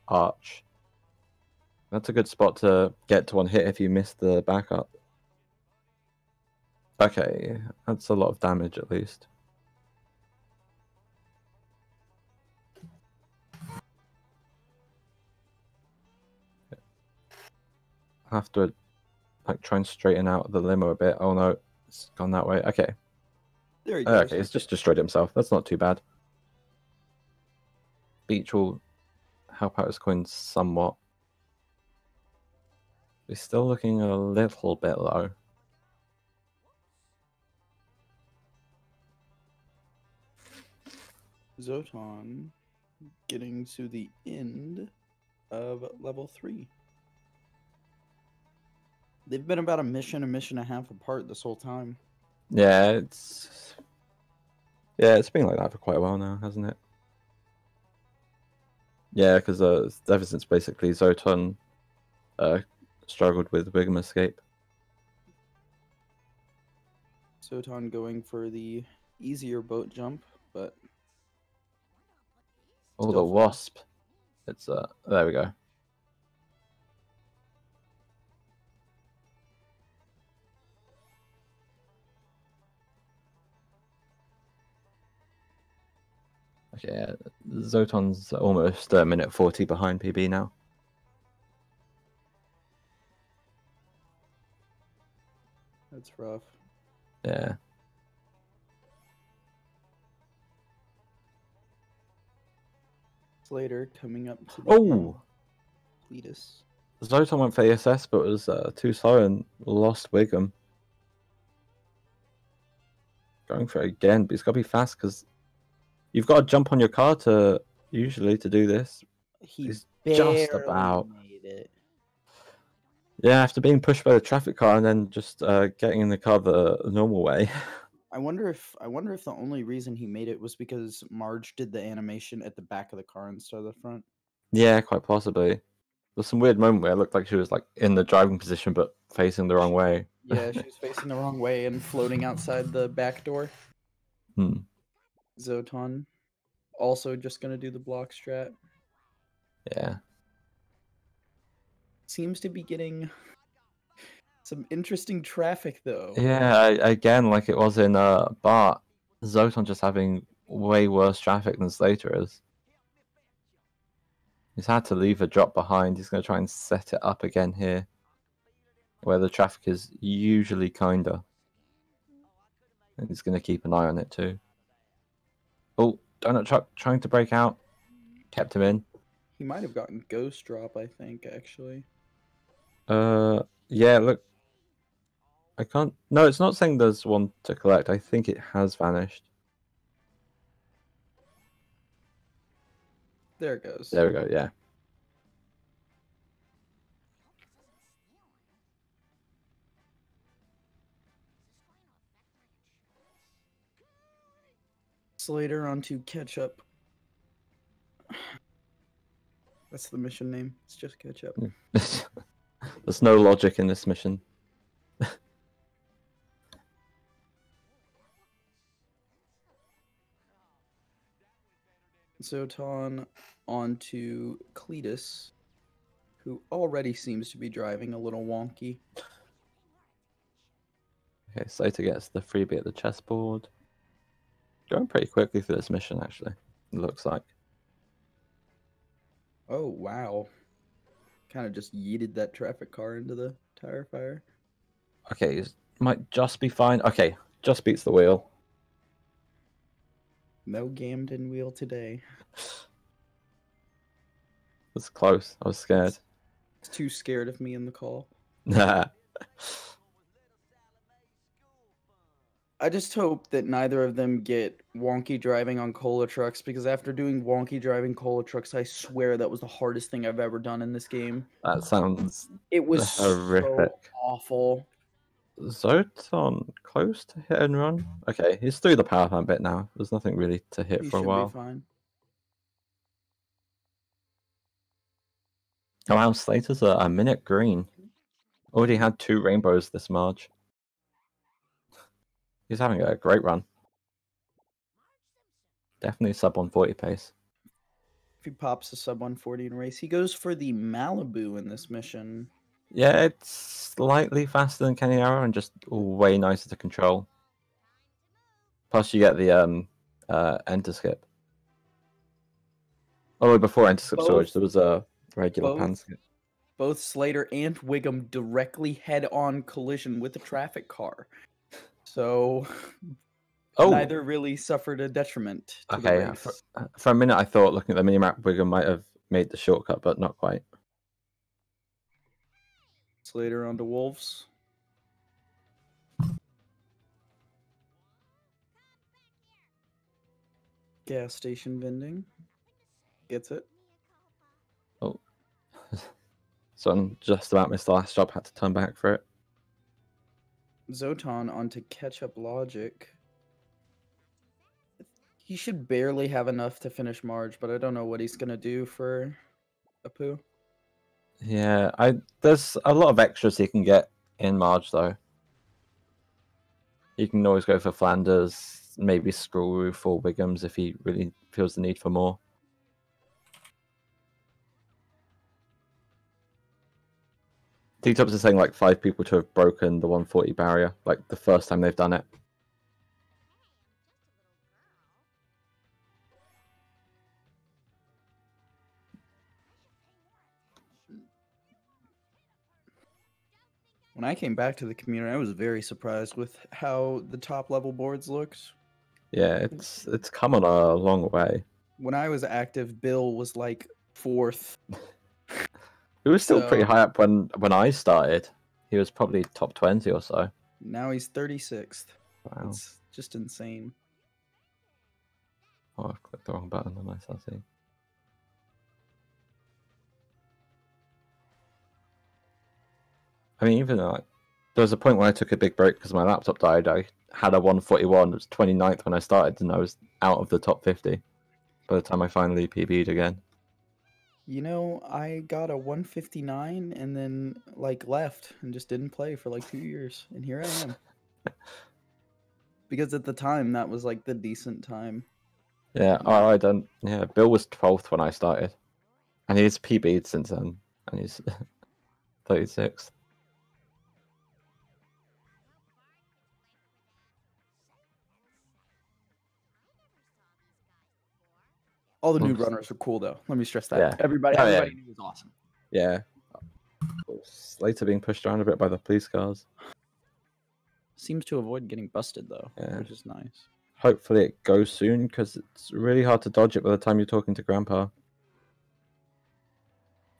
arch. That's a good spot to get to one hit if you miss the backup. Okay, that's a lot of damage at least. have to like try and straighten out the limo a bit. Oh no, it's gone that way. Okay. There he goes. Okay, he's just destroyed himself. That's not too bad. Beach will help out his coins somewhat. He's still looking a little bit low. Zoton getting to the end of level 3. They've been about a mission and a half apart this whole time. Yeah, it's been like that for quite a while now, hasn't it? Yeah, because ever since basically Zoton struggled with Wiggum Escape. Zoton going for the easier boat jump, but Oh, the wasp. It's there we go. Okay, yeah, Zoton's almost a minute 40 behind PB now. that's rough. Yeah. Slater coming up to the end. Cletus. Zoton went for ESS, but was too slow and lost Wiggum. Going for it again, but he's got to be fast because you've got to jump on your car to do this. He's just about made it. Yeah, after being pushed by the traffic car and then just getting in the car the normal way. I wonder if the only reason he made it was because Marge did the animation at the back of the car instead of the front. Yeah, quite possibly. There's some weird moment where it looked like she was like in the driving position but facing the wrong way. Yeah, she was facing the wrong way and floating outside the back door. Zoton also just gonna do the block strat. Yeah. Seems to be getting some interesting traffic though. Yeah, again, like it was in Bart, Zoton just having way worse traffic than Slater is. He's had to leave a drop behind. He's going to try and set it up again here, where the traffic is usually kinder. And he's going to keep an eye on it too. Oh, donut truck trying to break out. Kept him in. He might have gotten ghost drop, I think, actually. Yeah, look. I can't... No, it's not saying there's one to collect. I think it has vanished. There it goes. There we go, yeah. Slater onto Ketchup. That's the mission name. It's just Ketchup. There's no logic in this mission. Zoton onto Cletus, who already seems to be driving a little wonky. Okay, Slater gets the freebie at the chessboard. Going pretty quickly through this mission, actually. It looks like. Oh, wow. Kind of just yeeted that traffic car into the tire fire. Okay, he might just be fine. Okay, just beats the wheel. No Gamden wheel today. It's close. I was scared. It's too scared of me in the call. Nah. I just hope that neither of them get wonky driving on cola trucks, because after doing wonky driving cola trucks, I swear that was the hardest thing I've ever done in this game. That sounds It was horrific. So awful. Zoton close to hit and run. Okay, he's through the power plant bit now. There's nothing really to hit for a while. Be fine. Oh wow, Slater's a minute green. Already had 2 rainbows this March. He's having a great run. Definitely sub 140 pace. If he pops a sub 140 in a race, he goes for the Malibu in this mission. Yeah, it's slightly faster than Kenny Arrow and just way nicer to control. Plus, you get the enter skip. Oh, before enter skip storage, there was a regular pan skip. both Slater and Wiggum directly head-on collision with a traffic car. So neither really suffered a detriment to the race. For a minute I thought, looking at the minimap, Wiggum might have made the shortcut, but not quite. Slater onto Wolves. Gas station vending. Gets it. Oh. Son just about missed the last job, had to turn back for it. Zoton onto catch-up logic. He should barely have enough to finish Marge, but I don't know what he's going to do for Apu. Yeah, there's a lot of extras he can get in Marge, though. You can always go for Flanders, maybe Screw for Wiggums if he really feels the need for more. T-Tops is saying like 5 people to have broken the 140 barrier, like the first time they've done it. When I came back to the community, I was very surprised with how the top level boards looked. Yeah, it's come on a long way. When I was active, Bill was like 4th. He was still pretty high up when I started. He was probably top 20 or so. Now he's 36th. Wow. It's just insane. Oh, I've clicked the wrong button on my SLC. I mean, even like, there was a point when I took a big break because my laptop died. I had a 141. It was 29th when I started, and I was out of the top 50 by the time I finally PB'd again. You know, I got a 159 and then like left and just didn't play for like 2 years, and here I am. Because at the time that was like the decent time. Yeah, I done. Yeah, Bill was 12th when I started, and he's PB'd since then, and he's 36th. All the new runners are cool, though. Let me stress that. Yeah. Everybody knew was awesome. Yeah. Slater being pushed around a bit by the police cars. Seems to avoid getting busted, though, which is nice. Hopefully it goes soon, because it's really hard to dodge it by the time you're talking to Grandpa.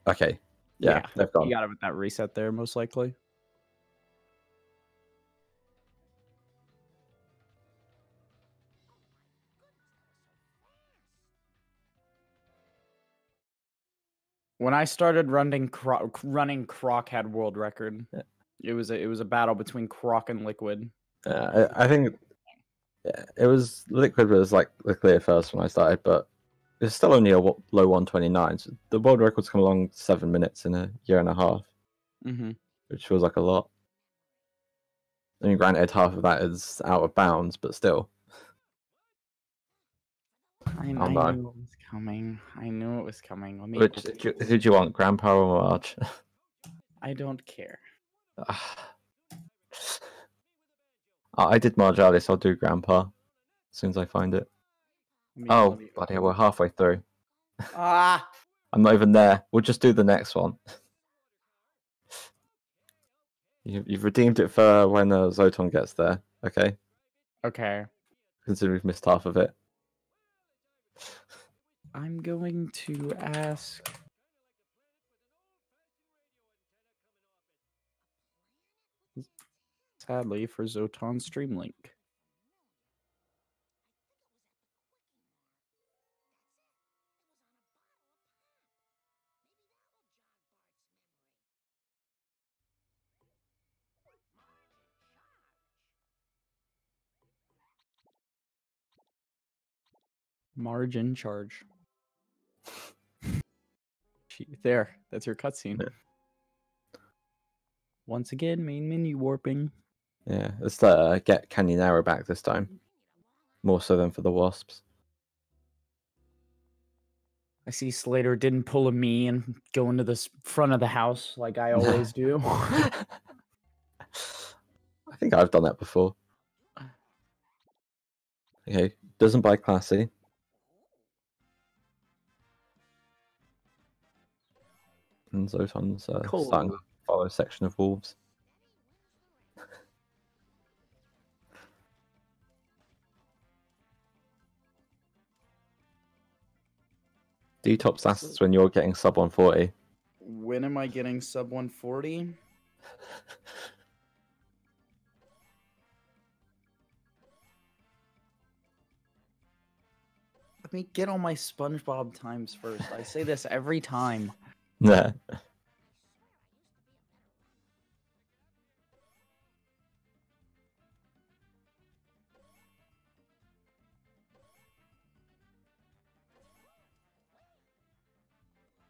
Okay. Yeah, they've gone. You got it with that reset there, most likely. When I started running Croc had world record. Yeah. It was a battle between Croc and Liquid. I think it was Liquid was like the clear first when I started, but it's still only a low 129. So the world record's come along 7 minutes in a year and a half, which feels like a lot. I mean, granted, half of that is out of bounds, but still. I knew it was coming. I knew it was coming. Who do you want, Grandpa or Marge? I don't care. I did Marge earlier, so I'll do Grandpa as soon as I find it. Oh, bloody hell, we're halfway through. I'm not even there. We'll just do the next one. You've redeemed it for when Zoton gets there, okay? Okay. Considering we've missed half of it. I'm going to ask... Sadly, for Zoton Streamlink. Margin charge. There, that's your cutscene. Yeah. Once again, main menu warping. Yeah, let's get Canyonero back this time. More so than for the Wasps. I see Slater didn't pull a me and go into the front of the house like I always do. I think I've done that before. Okay, doesn't buy classy. And Zoton's Cool. starting to follow a section of wolves. Detox asks when you're getting sub 140. When am I getting sub 140? Let me get all my SpongeBob times first. I say this every time. Yeah.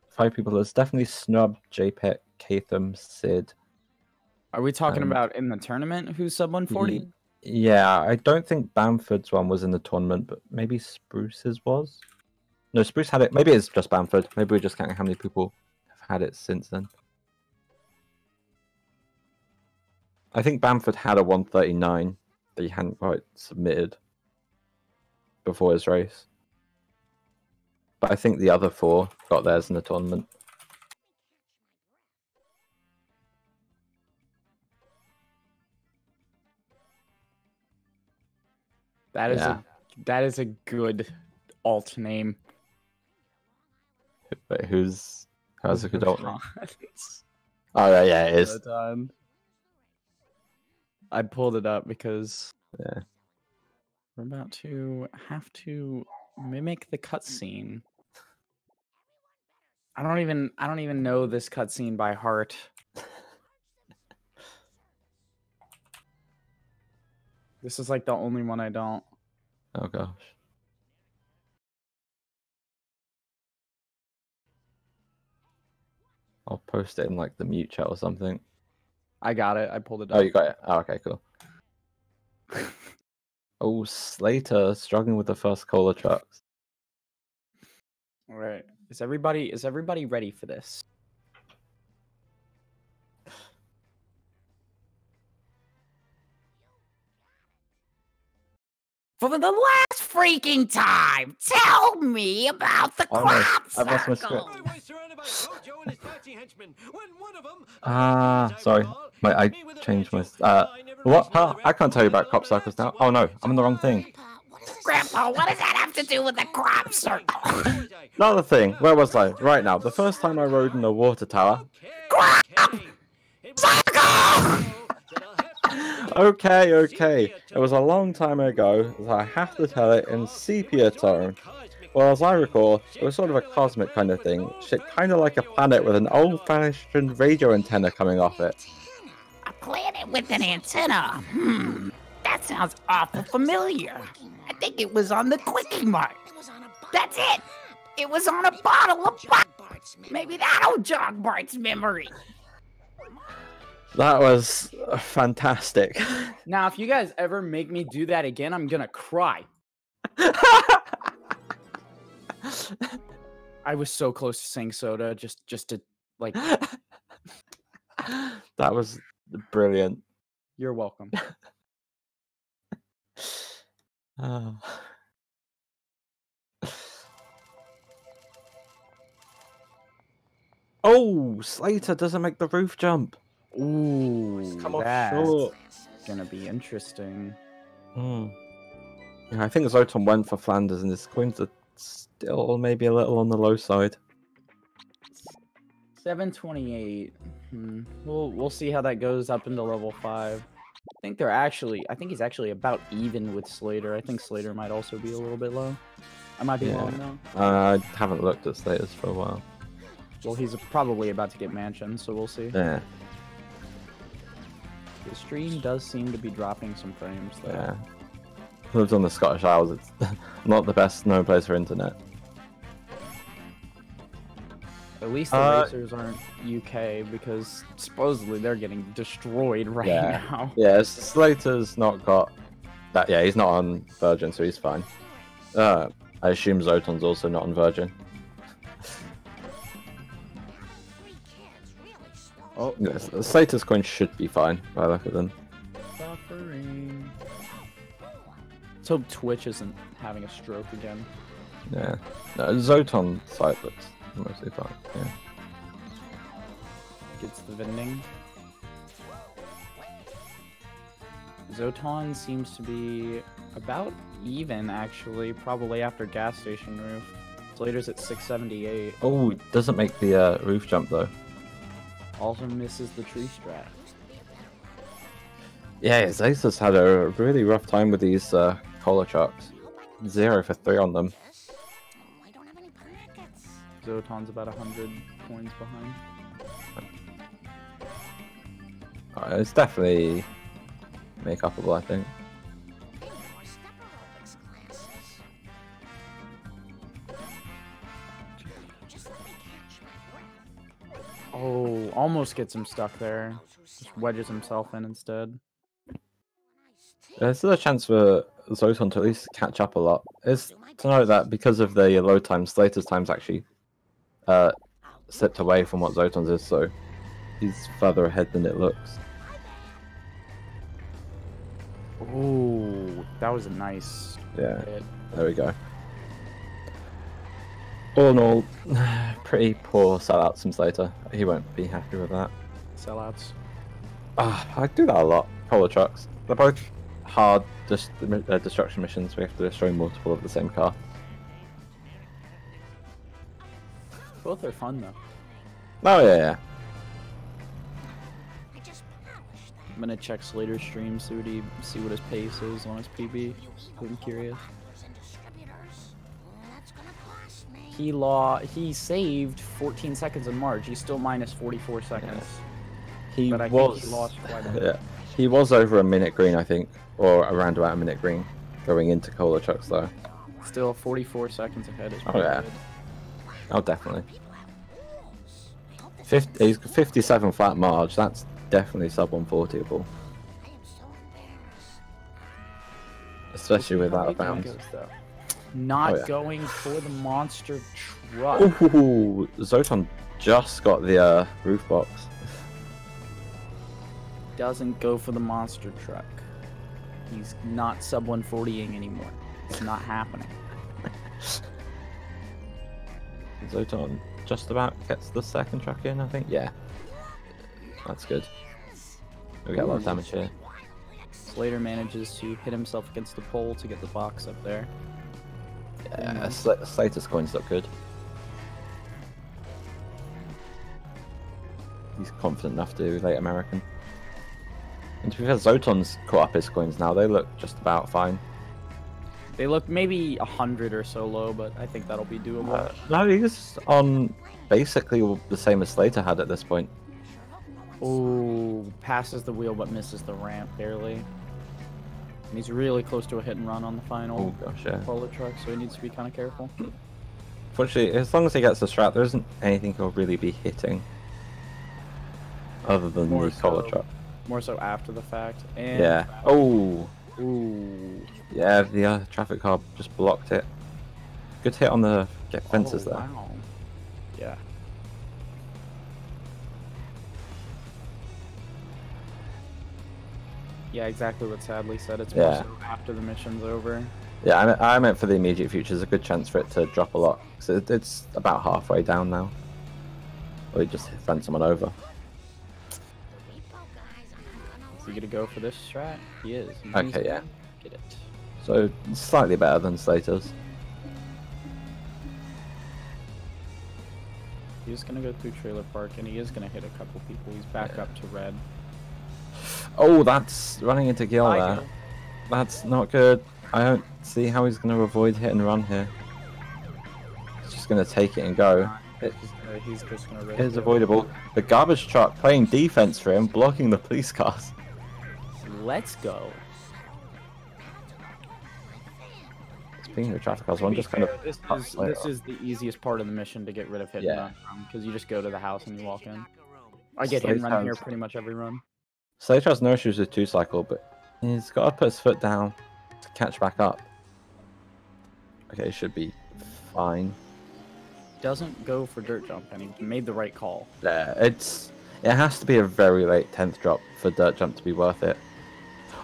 Five people. There's definitely Snub, JPEG, Katham, Sid. Are we talking about in the tournament who's sub 140? Yeah, I don't think Bamford's one was in the tournament, but maybe Spruce's was. No, Spruce had it. Maybe it's just Bamford. Maybe we're just counting how many people have had it since then. I think Bamford had a 139 that he hadn't quite submitted before his race. But I think the other four got theirs in the tournament. That is a good alt name. But how's a good alt name? Oh yeah, it is. I pulled it up because Yeah. we're about to have to mimic the cutscene. I don't even know this cutscene by heart. This is like the only one I don't. Oh gosh. I'll post it in like the mute chat or something. I got it. I pulled it up. Oh, you got it. Oh, okay, cool. Oh, Slater struggling with the first cola trucks. All right. Is everybody ready for this? For the last freaking time, tell me about the crop I've lost my script. Ah, sorry. I changed my. What? Huh? I can't tell you about crop circles now. Oh no, I'm in the wrong thing. Grandpa, what does that have to do with the crop circle? Another thing. Where was I? Right now. The first time I rode in a water tower. Okay. It was a long time ago, so I have to tell it in sepia tone. Well, as I recall, it was sort of a cosmic kind of thing. Shit, kind of like a planet with an old-fashioned radio antenna coming off it. A planet with an antenna? That sounds awful familiar. I think it was on the Quickie Mart. That's it! It was on a bottle of Bart. Maybe that'll jog Bart's memory. That was fantastic. Now, if you guys ever make me do that again, I'm gonna cry. I was so close to saying soda, just to like. That was brilliant. You're welcome. Oh, Slater doesn't make the roof jump. Ooh, Come off that's short. gonna be interesting. Yeah, I think Zoton went for Flanders, and his coins are still maybe a little on the low side. 728. We'll see how that goes up into level 5. I think he's actually about even with Slater. I think Slater might also be a little bit low. I might be wrong though. I haven't looked at Slater's for a while. Well, he's probably about to get mansion, so we'll see. Yeah. The stream does seem to be dropping some frames though. Yeah. Lives on the Scottish Isles. It's not the best known place for internet. At least the racers aren't UK because supposedly they're getting destroyed right now. Yeah, Slater's not got that. Yeah, he's not on Virgin, so he's fine. I assume Zoton's also not on Virgin. Oh, yes, Slater's coin should be fine by the look at them. Suffering. Let's hope Twitch isn't having a stroke again. Yeah. No, Zoton's side looks mostly fine. Yeah. gets the vending. Zoton seems to be about even, actually, probably after gas station roof. Slater's at 678. Oh, doesn't make the roof jump though. Also misses the tree strat. Yeah, Zasa's had a really rough time with these cola trucks. 0 for 3 on them. Zoton's about 100 points behind. It's definitely make-upable, I think. Oh, almost gets him stuck there. Just wedges himself in instead. There's still a chance for Zoton to at least catch up a lot. It's to note that because of the low time, Slater's time's actually slipped away from what Zoton's is, so he's further ahead than it looks. Ooh, that was a nice hit. There we go. All in all, pretty poor sellouts from Slater. He won't be happy with that. Sellouts. I do that a lot. Cola trucks. They're both hard destruction missions. We have to destroy multiple of the same car. Both are fun though. Oh yeah. I'm gonna check Slater's stream, see what his pace is on his PB. I'm curious. He saved 14 seconds in March. He's still minus 44 seconds. He but I was. think he lost quite a bit. Yeah, he was over a minute green, I think, or around about a minute green, going into cola trucks though. Still 44 seconds ahead is Oh yeah. good. Oh definitely. He's 57 flat March. That's definitely sub 140able. Especially with out of bounds. Not going for the monster truck. Ooh, Zoton just got the roof box. Doesn't go for the monster truck. He's not sub 140ing anymore. It's not happening. Zoton just about gets the second truck in, I think. Yeah. That's good. We get a lot of damage here. Slater manages to hit himself against the pole to get the box up there. Yeah, Slater's coins look good. He's confident enough to late American. And to be fair, Zoton's caught up his coins now. They look just about fine. They look maybe 100 or so low, but I think that'll be doable. No, he's on basically the same as Slater had at this point. Oh, passes the wheel but misses the ramp barely. And he's really close to a hit and run on the final Polo truck, so he needs to be kind of careful. Fortunately, as long as he gets the strat, there isn't anything he'll really be hitting other than the Polo truck. More so after the fact. And yeah. Oh. Ooh. Yeah, the traffic car just blocked it. Good hit on the fences there. Wow. Yeah. Yeah, exactly what Sadly said. It's more so after the mission's over. Yeah, I meant for the immediate future. There's a good chance for it to drop a lot. So it's about halfway down now. Or he just ran someone over. Is he gonna go for this strat? He is. Okay, yeah. Get it. So slightly better than Slater's. He's gonna go through trailer park and he is gonna hit a couple people. He's back up to red. Oh, that's running into Gil there. That's not good. I don't see how he's going to avoid hit and run here. He's just going to take it and go. He's just going to risk it is avoidable. The garbage truck playing defense for him, blocking the police cars. Let's go. Speaking of traffic cars, I'm just kind of... This is the easiest part of the mission to get rid of hit and run from, because you just go to the house and you walk in. I get hit and run here pretty much every run. Slater has no issues with 2-cycle, but he's got to put his foot down to catch back up. Okay, it should be fine. Doesn't go for dirt jump, and he made the right call. Yeah, it has to be a very late 10th drop for dirt jump to be worth it.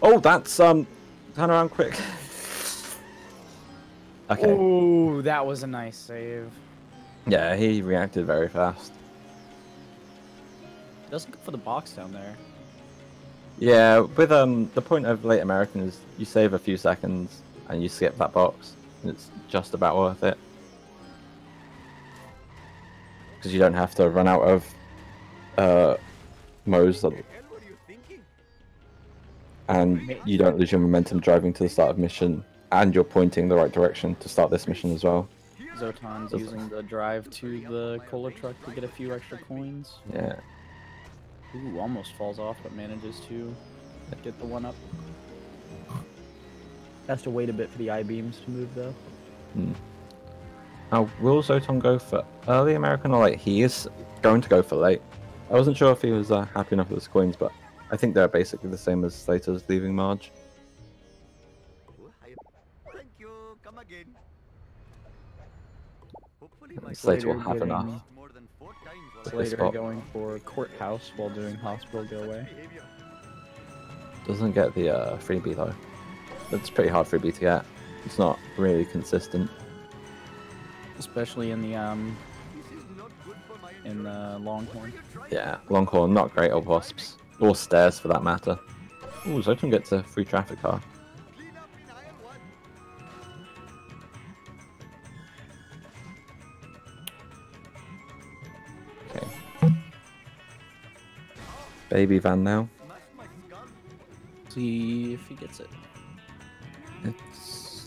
Oh, that's turn around quick. Okay. Oh, that was a nice save. Yeah, he reacted very fast. Doesn't go for the box down there. Yeah, with the point of late American is you save a few seconds and you skip that box, and it's just about worth it. Because you don't have to run out of modes, and you don't lose your momentum driving to the start of mission, and you're pointing the right direction to start this mission as well. Zoton's using the drive to the cola truck to get a few extra coins. Yeah. Ooh, almost falls off, but manages to get the one up. Has to wait a bit for the I-beams to move, though. Now, will Zoton go for early American, or like he is going to go for late? I wasn't sure if he was happy enough with his coins, but I think they're basically the same as Slater's leaving Marge. Thank you. Come again. Slater will have enough. Slater going for courthouse while doing hospital go away. Doesn't get the freebie though. It's pretty hard freebie to get. It's not really consistent. Especially in the Longhorn. Yeah, Longhorn, not great or Wasps. Or Stairs for that matter. Ooh, Zoton gets a free traffic car. Okay. Baby van now. See if he gets it. It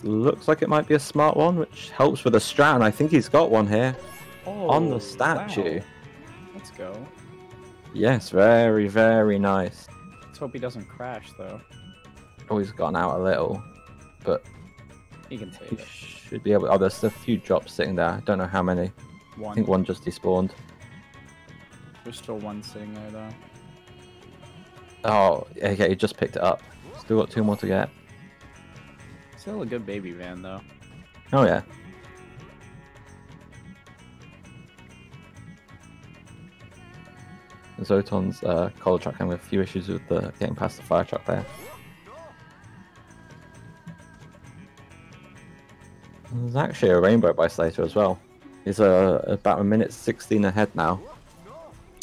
looks like it might be a smart one, which helps with a strat, and I think he's got one here. Oh, on the statue. Wow. Let's go. Yes, very, very nice. Let's hope he doesn't crash, though. Oh, he's gone out a little, but he can take he it. should be able. Oh, there's a few drops sitting there. I don't know how many. One. I think one just despawned. There's still one sitting there, though. Oh, okay, he just picked it up. Still got two more to get. Still a good baby van, though. Oh, yeah. Zoton's cola truck having a few issues with getting past the fire truck there. There's actually a rainbow by Slater as well. He's about a minute 16 ahead now.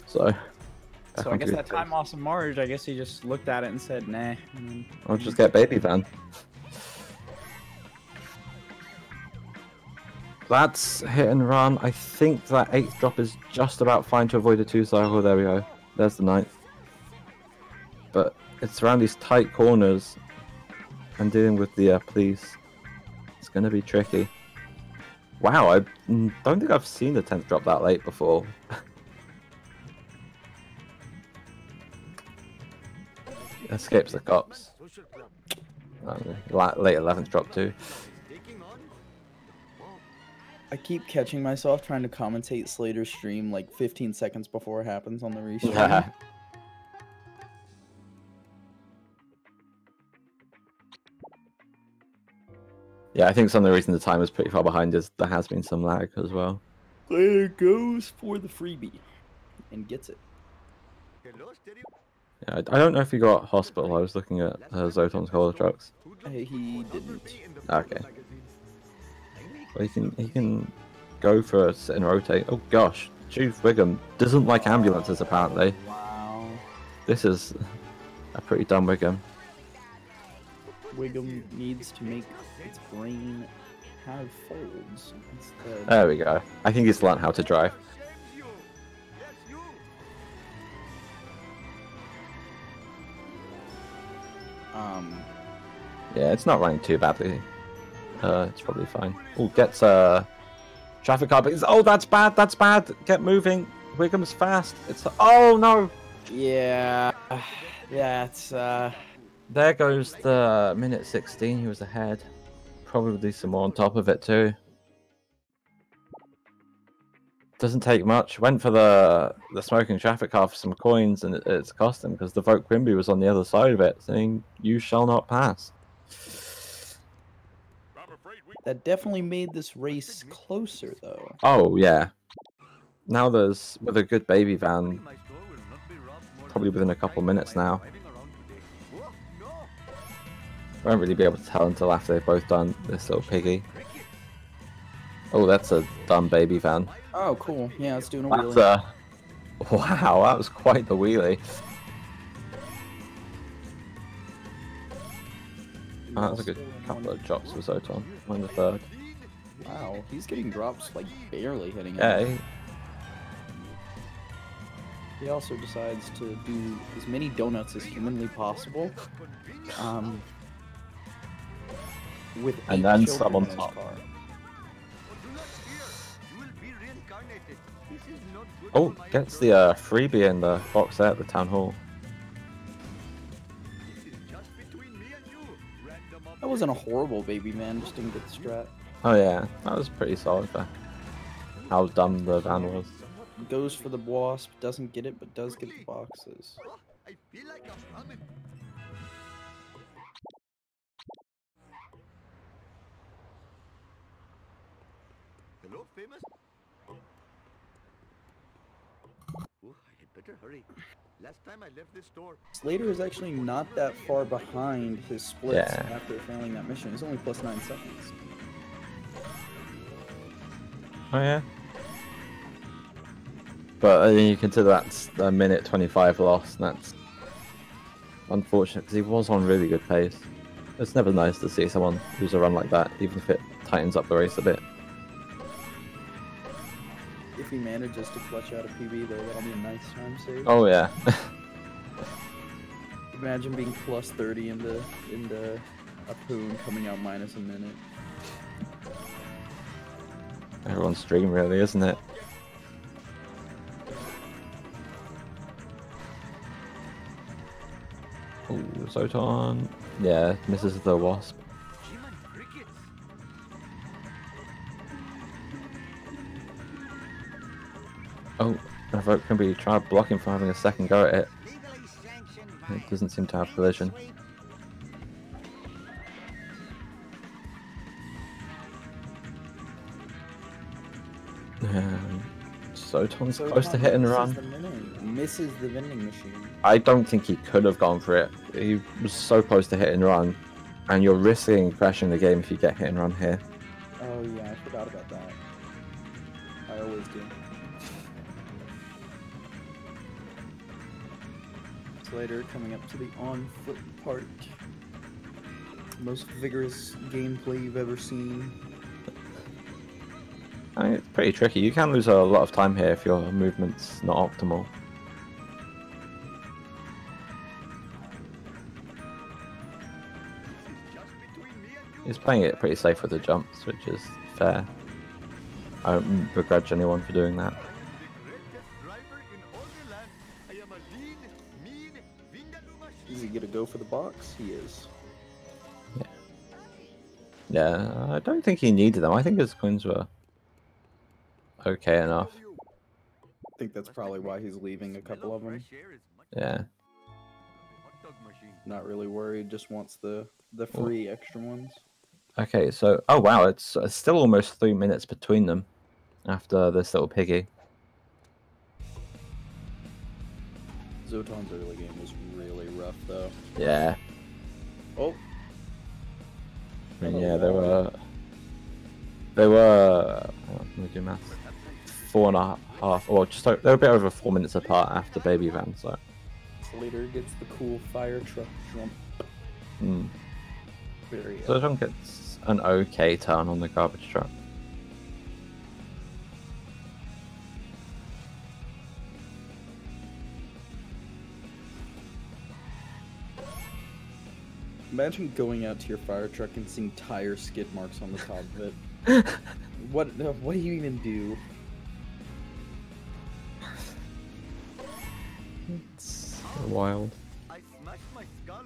So I guess that time loss of Marge, I guess he just looked at it and said, nah. I'll just get baby van. That's hit and run. I think that 8th drop is just about fine to avoid a 2-cycle. There we go. There's the 9th. But it's around these tight corners and dealing with the police. It's going to be tricky. Wow, I don't think I've seen the 10th drop that late before. Escapes the cops. Late 11th drop too. I keep catching myself trying to commentate Slater's stream like 15 seconds before it happens on the restream. Yeah. Yeah, I think some of the reason the time is pretty far behind is there has been some lag as well. Slater goes for the freebie and gets it. Yeah, I don't know if he got hospital. I was looking at Zoton's cola trucks. He didn't. Okay. Well, he can go for a sit and rotate. Oh gosh, Chief Wiggum doesn't like ambulances apparently. Wow. This is a pretty dumb Wiggum. Wiggum needs to make its brain have folds instead. There we go. I think he's learned how to drive. Yeah, it's not running too badly. It's probably fine. Oh, gets a traffic car. But oh, that's bad. That's bad. Get moving. Wiggum's fast. It's oh no. Yeah, that's There goes the minute 16. He was ahead. Probably some more on top of it too. Doesn't take much. Went for the smoking traffic car for some coins, and it's cost him because the Vote Quimby was on the other side of it, saying "You shall not pass." that definitely made this race closer, though. Oh yeah. Now there's with a good baby van, probably within a couple minutes now. I won't really be able to tell until after they've both done this little piggy. Oh, that's a dumb baby van. Oh, cool. Yeah, it's doing a That's wheelie. Wow, that was quite the wheelie. Oh, that was a good couple of drops for Zoton. On the third. Wow, he's getting drops like barely hitting him. Yeah. He also decides to do as many donuts as humanly possible. With And 8 then children some on in his top. car. Oh, gets the freebie in the box there at the town hall. That wasn't a horrible baby man, just didn't get the strat. Oh yeah, that was pretty solid for how dumb the van was. Goes for the wasp, doesn't get it, but does get the boxes. I feel like I'm coming. Hello, famous? Oh, I had better hurry. Last time I left this store. Slater is actually not that far behind his splits Yeah. after failing that mission. He's only plus 9 seconds. Oh yeah. But you consider that's a minute 25 loss, and that's unfortunate because he was on really good pace. It's never nice to see someone lose a run like that, even if it tightens up the race a bit. If he manages to clutch out a PB, though, that'll be a nice time save. Oh yeah. Imagine being plus 30 into a poon coming out minus a minute. Everyone's dream, really, isn't it? Ooh, Zoton. Yeah, misses the wasp. Oh, Revoke can be trying to block him from having a second go at it. It doesn't seem to have collision. Zoton's close to hit and run. Misses the vending machine. I don't think he could have gone for it. He was so close to hit and run, and you're risking crashing the game if you get hit and run here. Oh yeah, I forgot about that. I always do. Slater coming up to the on-foot part. Most vigorous gameplay you've ever seen. I mean, it's pretty tricky. You can lose a lot of time here if your movement's not optimal. He's playing it pretty safe with the jumps, which is fair. I don't begrudge anyone for doing that. Is he gonna go for the box? He is. Yeah, I don't think he needed them. I think his coins were okay enough. I think that's probably why he's leaving a couple of them. Yeah. Not really worried, just wants the free extra ones. Okay, so oh wow, it's still almost 3 minutes between them after this little piggy. Zoton's early game was really rough though. Yeah. Oh. I mean, yeah, they were. Let me do math. 4.5, or just they were a bit over 4 minutes apart after Baby Van. So. Slater gets the cool fire truck jump. Very. So John gets an okay turn on the garbage truck. Imagine going out to your fire truck and seeing tire skid marks on the top of it. What do you even do? It's wild. I smashed my skull.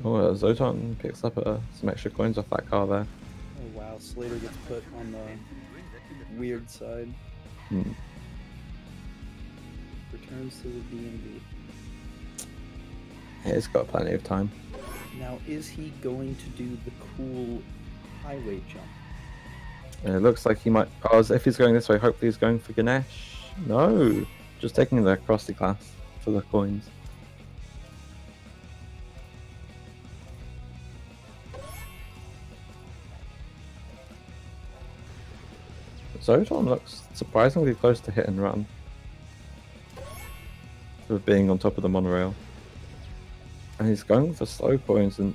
Oh, Zoton picks up some extra coins off that car there. Oh wow, Slater gets put on the weird side. Returns to the DMV. He's got plenty of time. Now, is he going to do the cool highway jump? And it looks like he might. Oh, as if he's going this way, hopefully he's going for Ganesh. No, just taking the Krusty class for the coins. Zoton looks surprisingly close to hit and run. of being on top of the monorail. And he's going for slow coins and...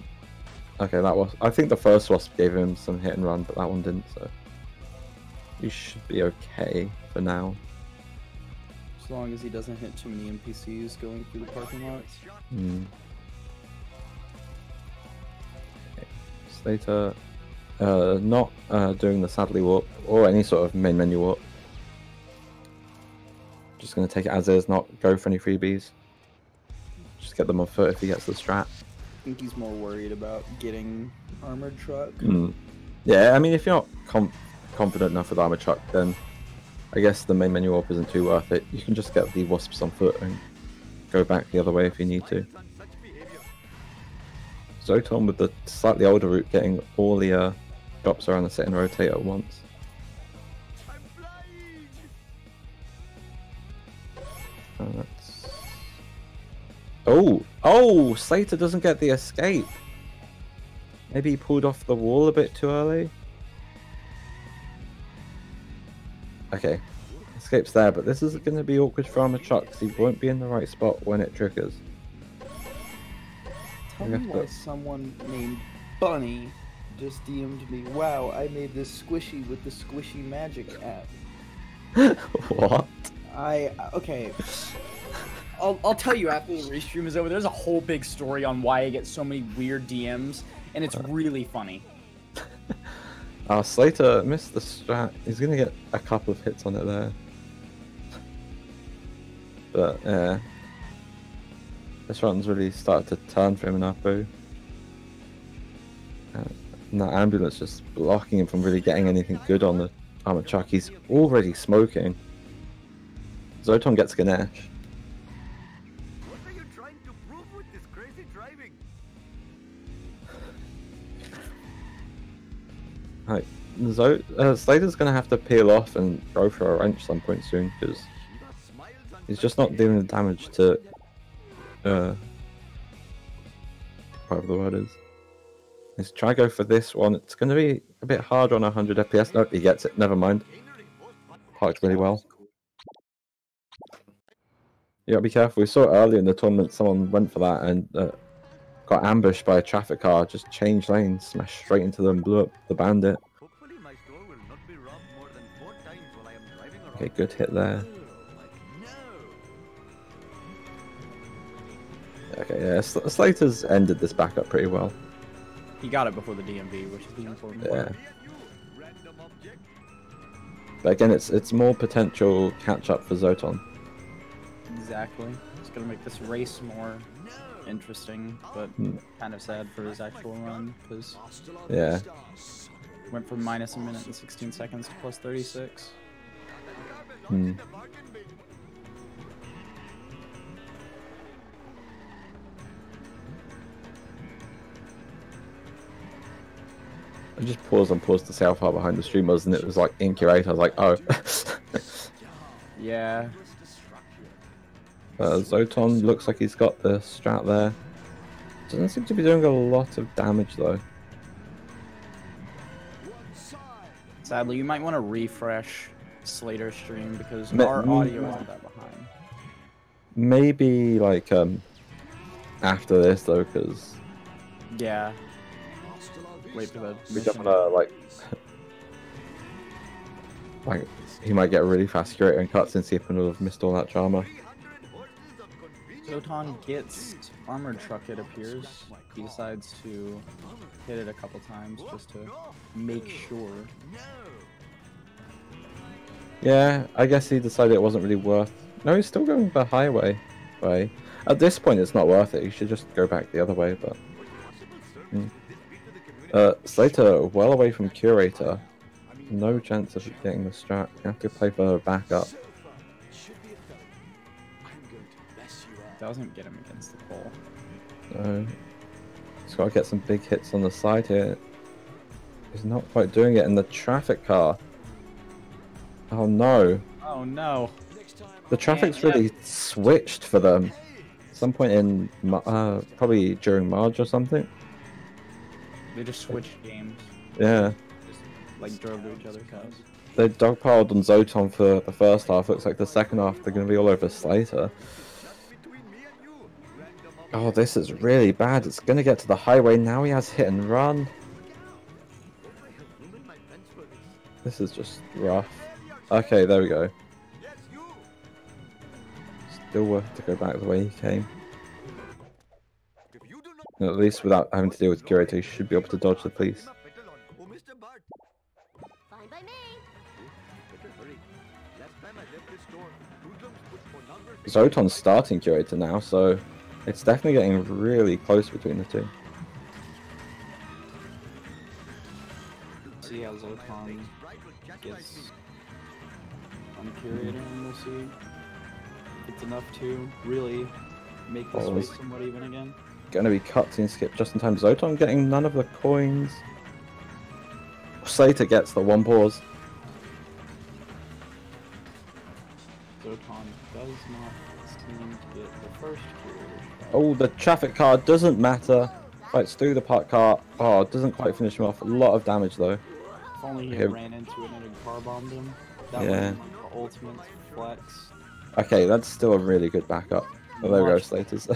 Okay, that was... I think the first wasp gave him some hit and run, but that one didn't, so... He should be okay for now. As long as he doesn't hit too many NPCs going through the parking lots. Okay. Slater, not doing the Sadly warp or any sort of main menu warp. Just going to take it as is, not go for any freebies. Just get them on foot if he gets the strat. I think he's more worried about getting armored truck. Yeah, I mean, if you're not confident enough with armored truck, then I guess the main menu warp isn't too worth it. You can just get the wasps on foot and go back the other way if you need to. Zoton with the slightly older route getting all the drops around the sit and rotate at once. Oh! Slater doesn't get the escape. Maybe he pulled off the wall a bit too early. Okay, escape's there, but this is going to be awkward for Armored Truck because he won't be in the right spot when it triggers. Tell me why someone named Bunny just DM'd me, wow, I made this squishy with the Squishy Magic app. What? Okay. I'll tell you after the restream is over. There's a whole big story on why I get so many weird DMs, and it's really funny. Slater missed the strat. He's gonna get a couple of hits on it there. But yeah, this run's really started to turn for him in Apu. And that ambulance just blocking him from really getting anything good on the armored truck. He's already smoking. Zoton gets Ganesh. What are you trying to prove with this crazy driving? Slater's gonna have to peel off and go for a wrench some point soon because he's just not dealing the damage to whatever the word is. Let's try to go for this one. It's gonna be a bit hard on 100 FPS. Nope, he gets it. Never mind. Parked really well. You gotta be careful. We saw earlier in the tournament someone went for that and got ambushed by a traffic car, just changed lanes, smashed straight into them, blew up the bandit. Hopefully my store will not be robbed more than 4 times while I am driving around. Okay, good hit there. Okay, yeah, Slater's ended this back up pretty well. He got it before the DMV, which is the important Yeah. part. But again, it's more potential catch up for Zoton. Exactly. It's gonna make this race more interesting, but kind of sad for his actual run, because Yeah. went from -1 minute and 16 seconds to plus 36. I just paused to see how far behind the stream was, and it was like incubate. I was like, oh. Yeah. Zoton looks like he's got the strat there. Doesn't seem to be doing a lot of damage though. Sadly, you might want to refresh Slater's stream because our audio isn't that behind. Maybe like after this though, because Yeah. Wait for the we don't wanna like he might get really fast curator and cuts and see if he would have missed all that drama. Zoton gets armored truck, it appears. He decides to hit it a couple times just to make sure. Yeah, I guess he decided it wasn't really worth. No, he's still going the highway way. At this point, it's not worth it. You should just go back the other way. But Slater well away from curator. No chance of getting the strat. You have to play for backup. Doesn't get him against the pole. So he's got to get some big hits on the side here. He's not quite doing it in the traffic car. Oh no. Oh no. The traffic's really switched for them. At some point in probably during March or something. They just switched games. Yeah. Just like drove to each other's house. They dogpiled on Zoton for the first half. Looks like the second half they're going to be all over Slater. Oh, this is really bad. It's gonna get to the highway now. He has hit and run. This is just rough. Okay, there we go. Still worth to go back the way he came. And at least without having to deal with curator, he should be able to dodge the police. Zoton's starting curator now, so it's definitely getting really close between the two. See how Zoton gets on curator, and we'll see if it's enough to really make this race somewhat even again. Gonna be cutscene skip just in time. Zoton getting none of the coins. Slater gets the one pause. Zoton does not seem to get the first curator. Oh, the traffic car doesn't matter. Fights through the parked car. Oh, it doesn't quite finish him off. A lot of damage though. If only he ran into it and car bombed him. That would have been the ultimate flex. Okay, that's still a really good backup. Oh, there we go, Slater's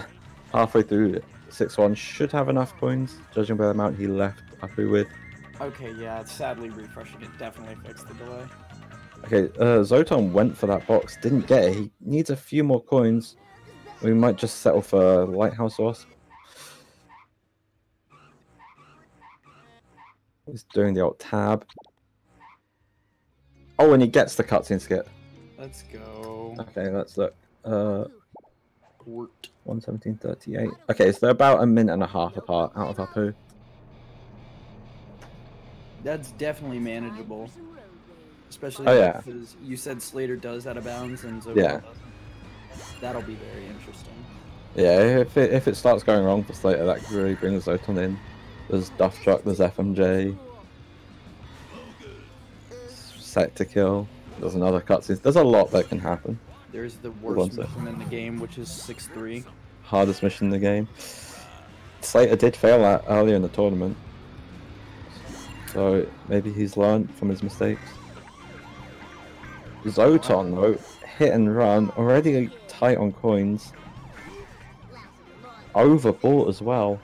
halfway through it. 6-1 should have enough coins, judging by the amount he left happy with. Okay, yeah, sadly refreshing it definitely fixed the delay. Okay, Zoton went for that box, didn't get it. He needs a few more coins. We might just settle for Lighthouse Wasp. He's doing the old tab. Oh, and he gets the cutscene skip. Let's go. Okay, let's look. 1:17:38. Okay, so they're about a minute and a half apart out of Apu. That's definitely manageable. Especially because you said Slater does out of bounds and Zoton doesn't. That'll be very interesting. Yeah, if it starts going wrong for Slater, that could really bring Zoton in. There's Duff Truck, there's FMJ. Set to kill. There's another cutscene. There's a lot that can happen. There's the worst mission in the game, which is 6-3. Hardest mission in the game. Slater did fail that earlier in the tournament. So maybe he's learned from his mistakes. Zoton, though, hit and run, already tight on coins. Overbought as well.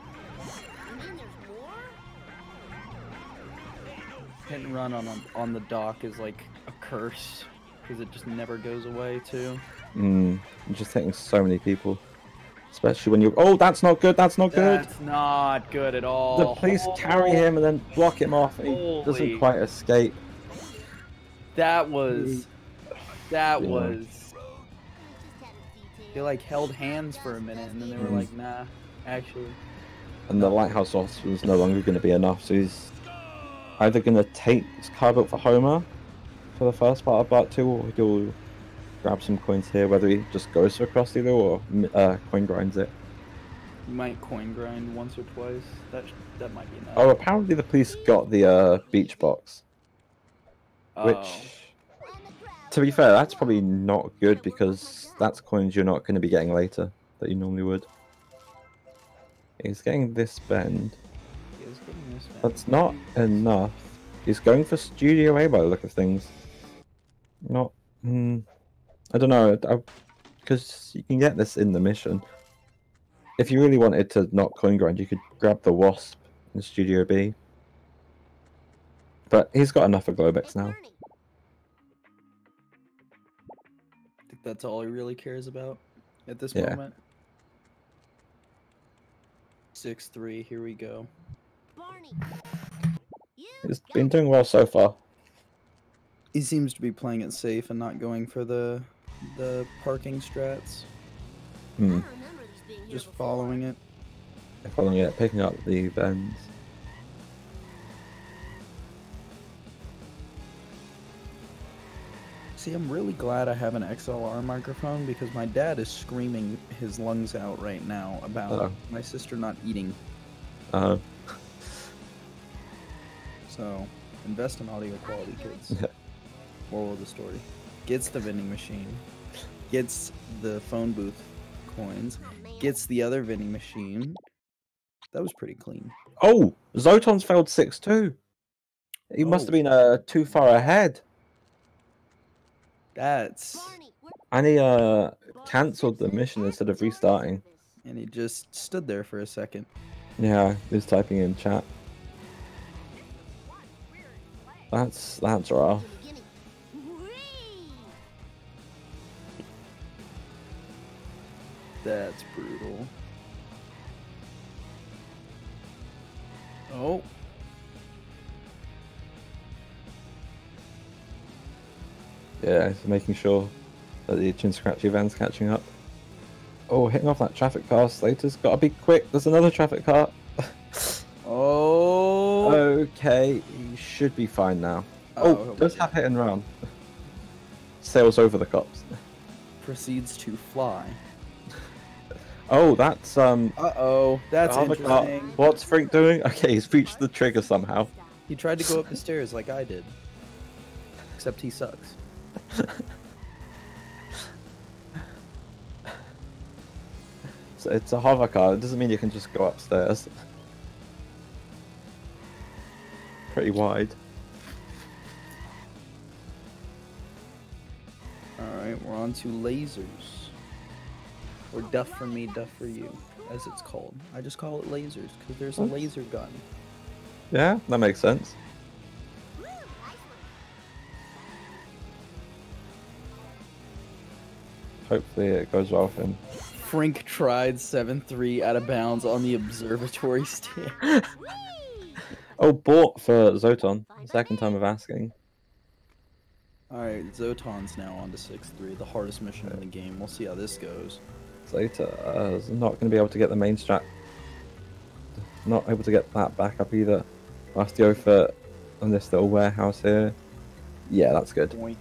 Hit and run on the dock is like a curse, because it just never goes away too. You're just hitting so many people. Especially when you... Oh, that's not good, that's not good! That's not good at all. The police carry him and then block him off and he doesn't quite escape. That was... That was... They like held hands for a minute and then they were like, nah, actually. And the Lighthouse officer was no longer going to be enough, so he's either going to take his car built for Homer for the first part of part 2, or he'll grab some coins here, whether he just goes for a cross dealer or coin grinds it. You might coin grind once or twice. That might be enough. Oh, apparently the police got the beach box. Which, to be fair, that's probably not good because that's coins you're not going to be getting later that you normally would. He's getting this bend. That's not enough. He's going for Studio A by the look of things. Not... I don't know, because you can get this in the mission. If you really wanted to not coin grind, you could grab the Wasp in Studio B. But he's got enough for Globex now. I think that's all he really cares about at this moment. 6-3, here we go. He's been doing well so far. He seems to be playing it safe and not going for the parking strats. Just following it. Following it, picking up the bends. See, I'm really glad I have an XLR microphone because my dad is screaming his lungs out right now about my sister not eating. So, invest in audio quality, kids. Moral of the story. Gets the vending machine. Gets the phone booth coins. Gets the other vending machine. That was pretty clean. Oh! Zoton's failed 6-2. He must have been too far ahead. That's... And he cancelled the mission instead of restarting. And he just stood there for a second. Yeah, he was typing in chat. That's rough. That's brutal. Oh. Yeah, he's making sure that the Chin Scratchy van's catching up. Oh, hitting off that traffic car. Slater's got to be quick. There's another traffic car. Oh. Okay, he should be fine now. Oh, does have hit and run. Sails over the cops. Proceeds to fly. Oh, that's Uh-oh, that's interesting. car. What's Frank doing? Okay, he's reached the trigger somehow. He tried to go up the stairs like I did. Except he sucks. So it's a hover car. It doesn't mean you can just go upstairs. Pretty wide. Alright, we're on to lasers. Or duff for me, duff for you, as it's called. I just call it lasers, because there's a laser gun. Yeah, that makes sense. Hopefully it goes well for him. Frank tried 7-3 out of bounds on the observatory stand. Oh, bought for Zoton. Second time of asking. Alright, Zoton's now on to 6-3, the hardest mission in the game. We'll see how this goes. Slater is not going to be able to get the main strat. Not able to get that back up either. Has to go for on this little warehouse here. Yeah, that's good. Boink.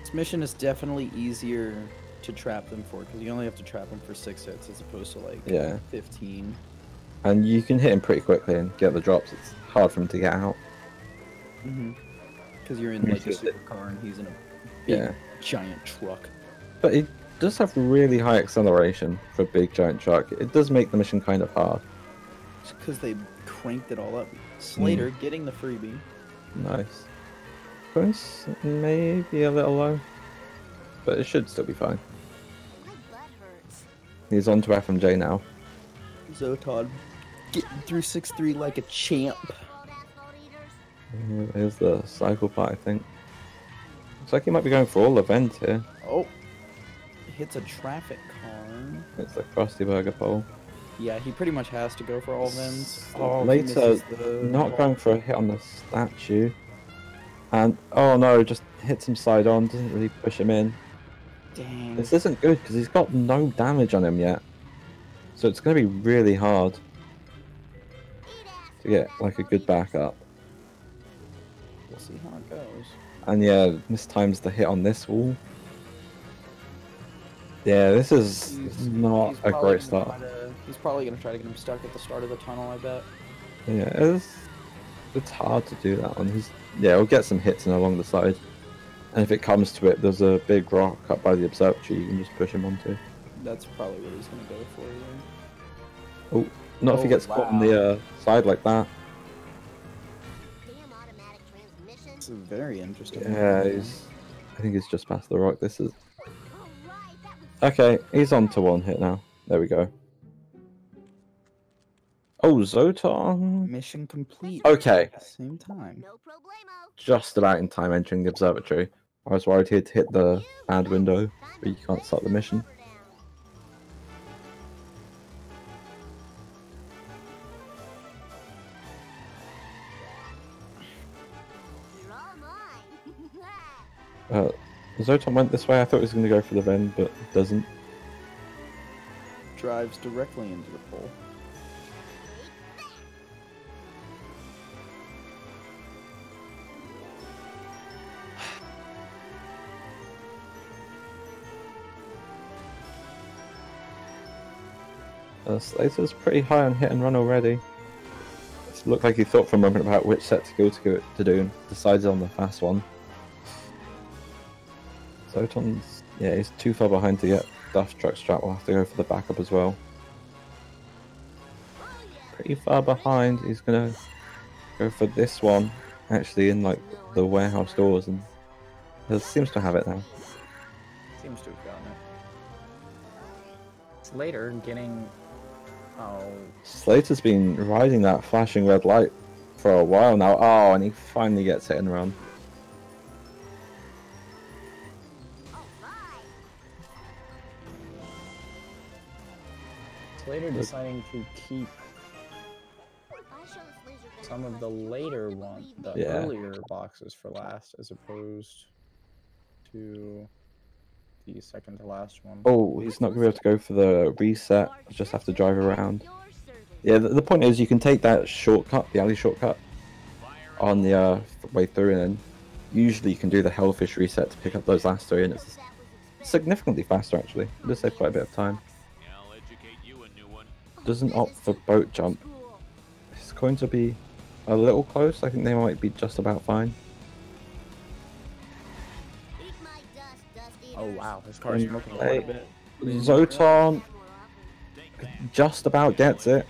This mission is definitely easier to trap them for, because you only have to trap them for 6 hits as opposed to like 15. And you can hit him pretty quickly and get the drops. It's hard for him to get out. Because you're in like a supercar and he's in a big giant truck. But it does have really high acceleration for a big giant truck. It does make the mission kind of hard. Just because they cranked it all up. Slater getting the freebie. Nice. Points maybe a little low, but it should still be fine. He's on to FMJ now. Zoton getting through 6-3 like a champ. Here's the cycle part, I think. Looks like he might be going for all the vents here. Oh, hits a traffic car. It's the Krusty Burger pole. Yeah, he pretty much has to go for all vents. Oh, later, not going for a hit on the statue. And, oh no, just hits him side on, doesn't really push him in. Dang. This isn't good, because he's got no damage on him yet. So it's going to be really hard to get, like, a good backup. We'll see how it goes. And yeah, mistimes the hit on this wall. Yeah, this is not a great start. He's probably going to try to get him stuck at the start of the tunnel, I bet. Yeah, it's hard to do that one. We'll get some hits in along the side. And if it comes to it, there's a big rock up by the observatory you can just push him onto. That's probably what he's going to go for. Oh, not if he gets caught on the side like that. It's very interesting. Yeah, I think he's just past the rock. This is... Okay, he's on to one hit now. There we go. Oh, Zoton. Mission complete. Okay. At the same time. Just about in time entering the observatory. I was worried he'd hit the bad window, but you can't start the mission. Zoton went this way. I thought he was going to go for the vent, but doesn't. Drives directly into the pole. Slater's pretty high on hit and run already. It looked like he thought for a moment about which set to do and decided on the fast one. Zoton's, yeah, he's too far behind to get Duff Truck Strat. We'll have to go for the backup as well. Pretty far behind. He's gonna go for this one, actually in like the warehouse doors, and he seems to have it now. Seems to have gotten it. Slater getting... Oh. Slater's been riding that flashing red light for a while now. Oh, and he finally gets hit and run. Slater deciding to keep some of the later earlier boxes for last, as opposed to the second to last one. Oh, he's not going to be able to go for the reset. Just have to drive around. Yeah, the point is you can take that shortcut, the alley shortcut, on the way through, and then usually you can do the Hellfish reset to pick up those last three, and it's significantly faster actually. It does save quite a bit of time. Doesn't opt for boat jump. It's going to be a little close. I think they might be just about fine. Oh wow, his car's smoking quite a bit. Zoton just about gets it.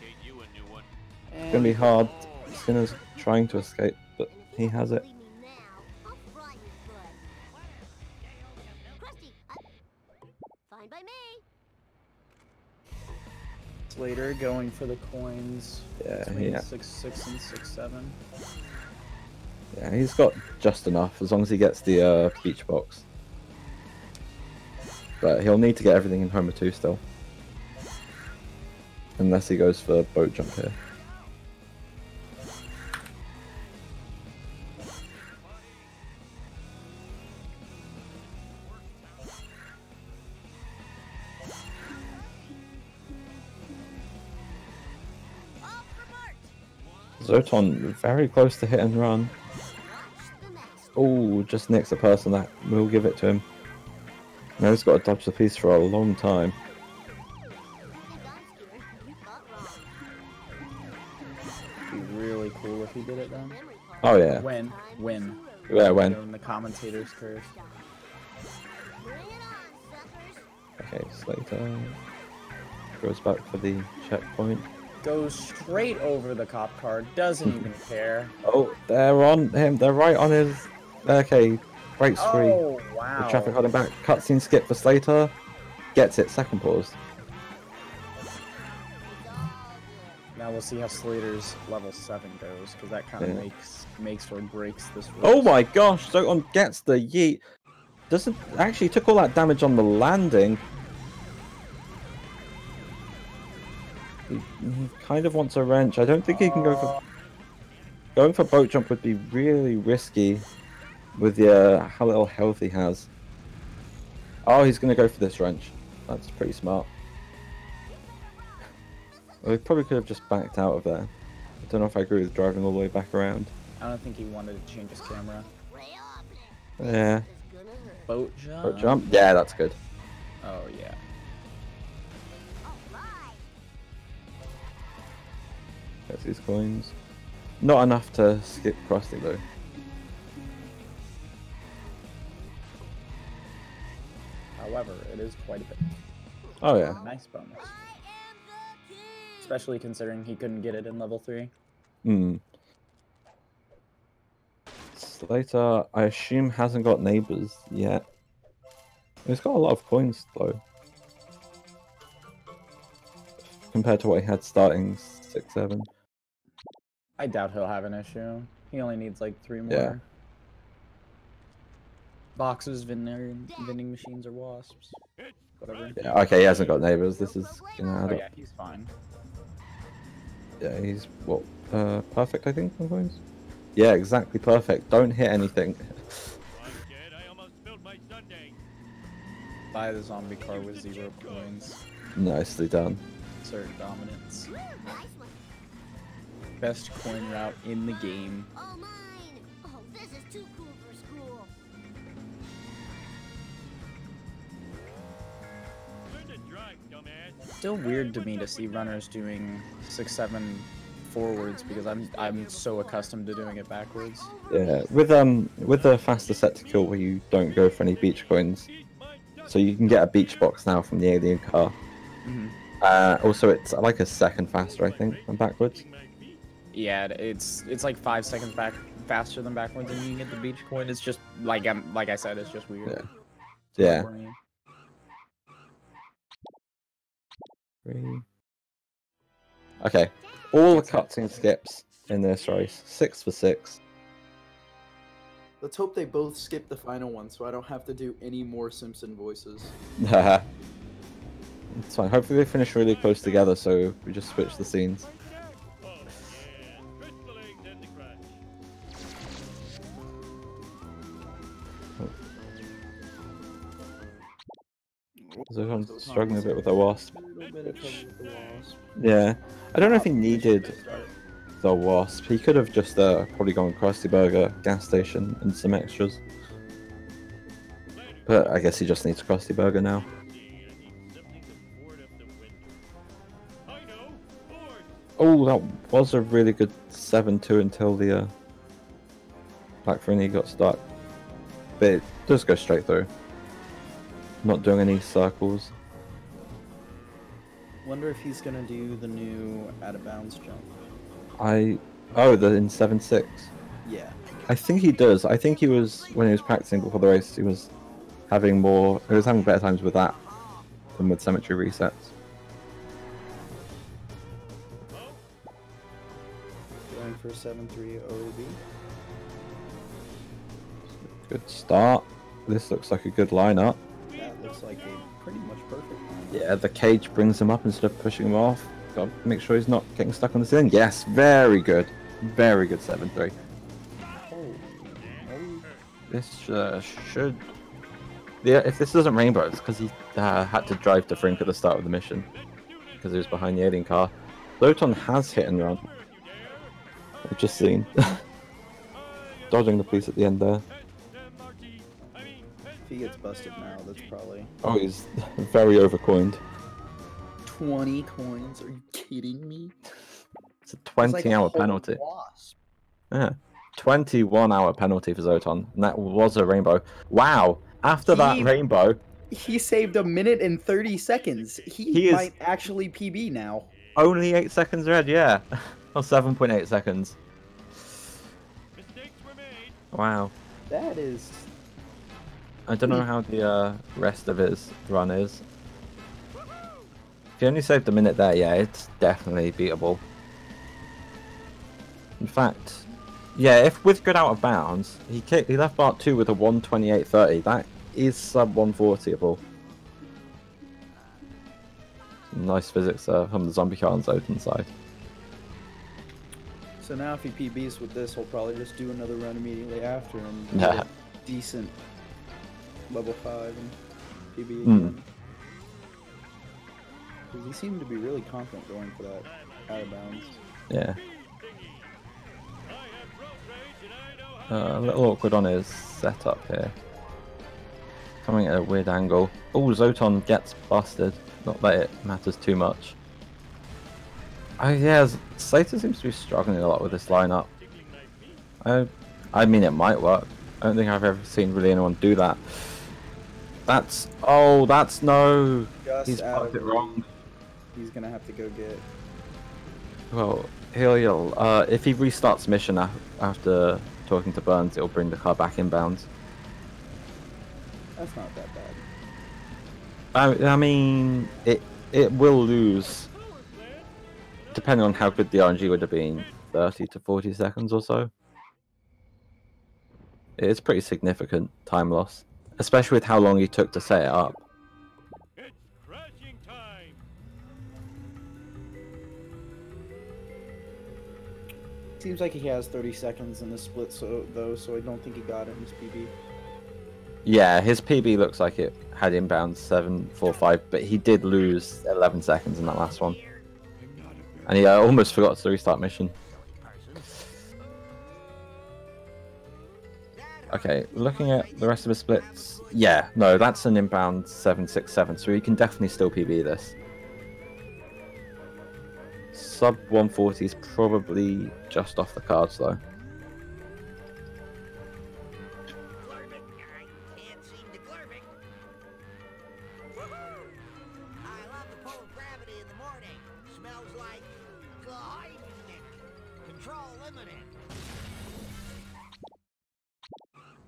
It's gonna be hard. Skinner's trying to escape, but he has it. Slater going for the coins. Yeah, between 6-6 and 6-7. Yeah, he's got just enough as long as he gets the beach box. But he'll need to get everything in Homer 2 still. Unless he goes for boat jump here. Zoton very close to hit and run. Oh, just nicks the person that will give it to him. Now he's got to dodge the piece for a long time. It'd be really cool if he did it then. Oh yeah. When? Yeah, when? In the commentator's curse. Okay, Slater goes back for the checkpoint. Goes straight over the cop car, doesn't even care. Oh, they're on him. They're right on his. Okay, breaks free. Oh, wow. The traffic holding back. Cutscene skip for Slater. Gets it. Second pause. Now we'll see how Slater's level 7 goes, because that kind of makes or breaks this race. Oh my gosh! Zoton gets the yeet. Doesn't actually took all that damage on the landing. He kind of wants a wrench. I don't think he can go for... Going for boat jump would be really risky with the how little health he has. Oh, he's going to go for this wrench. That's pretty smart. Well, he probably could have just backed out of there. I don't know if I agree with driving all the way back around. I don't think he wanted to change his camera. Yeah. Boat jump? Boat jump? Yeah, that's good. Oh, yeah. Gets these coins. Not enough to skip Krusty though. However, it is quite a bit. Oh yeah. Nice bonus. Especially considering he couldn't get it in level 3. Hmm. Slater, I assume, hasn't got neighbors yet. He's got a lot of coins though. Compared to what he had starting 6-7. I doubt he'll have an issue. He only needs like 3 more. Yeah. Boxes, vending machines, or wasps. Whatever. Yeah, okay, he hasn't got neighbors. This is gonna add Oh up. yeah, he's fine. Yeah, he's what? Perfect, I think, on coins? Yeah, exactly perfect. Don't hit anything. Buy the zombie car with 0 coins. Nicely done. Assert dominance. Best coin route in the game. Oh, mine! Oh, this is too cool for school. Still weird to me to see runners doing 6-7 forwards because I'm so accustomed to doing it backwards. Yeah, with the faster set to kill where you don't go for any beach coins, so you can get a beach box now from the alien car. Mm-hmm. Also, it's like a second faster, I think, than backwards. Yeah, it's like 5 seconds faster than backwards, and you can get the beach coin. It's just like I said, it's just weird. Yeah. Yeah. 3. Okay, all the cutscene skips in this race. 6 for 6. Let's hope they both skip the final one, so I don't have to do any more Simpson voices. It's fine. Hopefully they finish really close together, so we just switch the scenes. So I'm struggling a bit with the wasp. Yeah, I don't know if he needed the wasp. He could have just probably gone Krusty Burger gas station and some extras. But I guess he just needs Krusty Burger now. Oh, that was a really good 7-2 until the Black Frinny got stuck. But it does go straight through. Not doing any circles. Wonder if he's gonna do the new out of bounds jump. Oh, the in 7-6. Yeah. I think he does. I think he was, when he was practicing before the race, he was having better times with that than with symmetry resets. Going for 7-3 OAB. Good start. This looks like a good lineup. That looks like a pretty much perfect line. Yeah, the cage brings him up instead of pushing him off. Got to make sure he's not getting stuck on the ceiling. Yes, very good. Very good 7-3. This should... Yeah, if this doesn't rainbow, it's because he had to drive to Frink at the start of the mission. Because he was behind the alien car. Zoton has hit and run. I've just seen. Dodging the police at the end there. If he gets busted now, that's probably... Oh, he's very overcoined. 20 coins? Are you kidding me? It's a 20-hour penalty. Yeah. 21-hour penalty for Zoton, and that was a rainbow. Wow! After that rainbow... He saved 1 minute and 30 seconds. He might actually PB now. Only 8 seconds ahead, yeah. Or 7.8 seconds. Wow. That is... I don't know how the rest of his run is. If he only saved a minute there, yeah, it's definitely beatable. In fact, yeah, if with good out of bounds, he left part 2 with a 1:28.30. That is sub 140able. Nice physics from the zombie car on Zoton's side. So now if he PBs with this, he'll probably just do another run immediately after and get a decent level 5 and PB again. Because he seemed to be really confident going for that out of bounds. Yeah. A little awkward on his setup here. Coming at a weird angle. Oh, Zoton gets busted. Not that it matters too much. Oh yeah, Slater seems to be struggling a lot with this lineup. I mean, it might work. I don't think I've ever seen really anyone do that. That's no. He's parked it wrong. He's gonna have to go get. Well, he'll if he restarts mission after talking to Burns, it'll bring the car back inbounds. That's not that bad. I mean, it will lose. Depending on how good the RNG would have been, 30 to 40 seconds or so. It's pretty significant time loss, especially with how long he took to set it up. It's crashing time. Seems like he has 30 seconds in the split, so I don't think he got it in his PB. Yeah, his PB looks like it had inbound 7.45, but he did lose 11 seconds in that last one. And he almost forgot to restart mission. Okay, looking at the rest of his splits, yeah, no, that's an inbound 7.67, so he can definitely still PB this. Sub 140 is probably just off the cards though.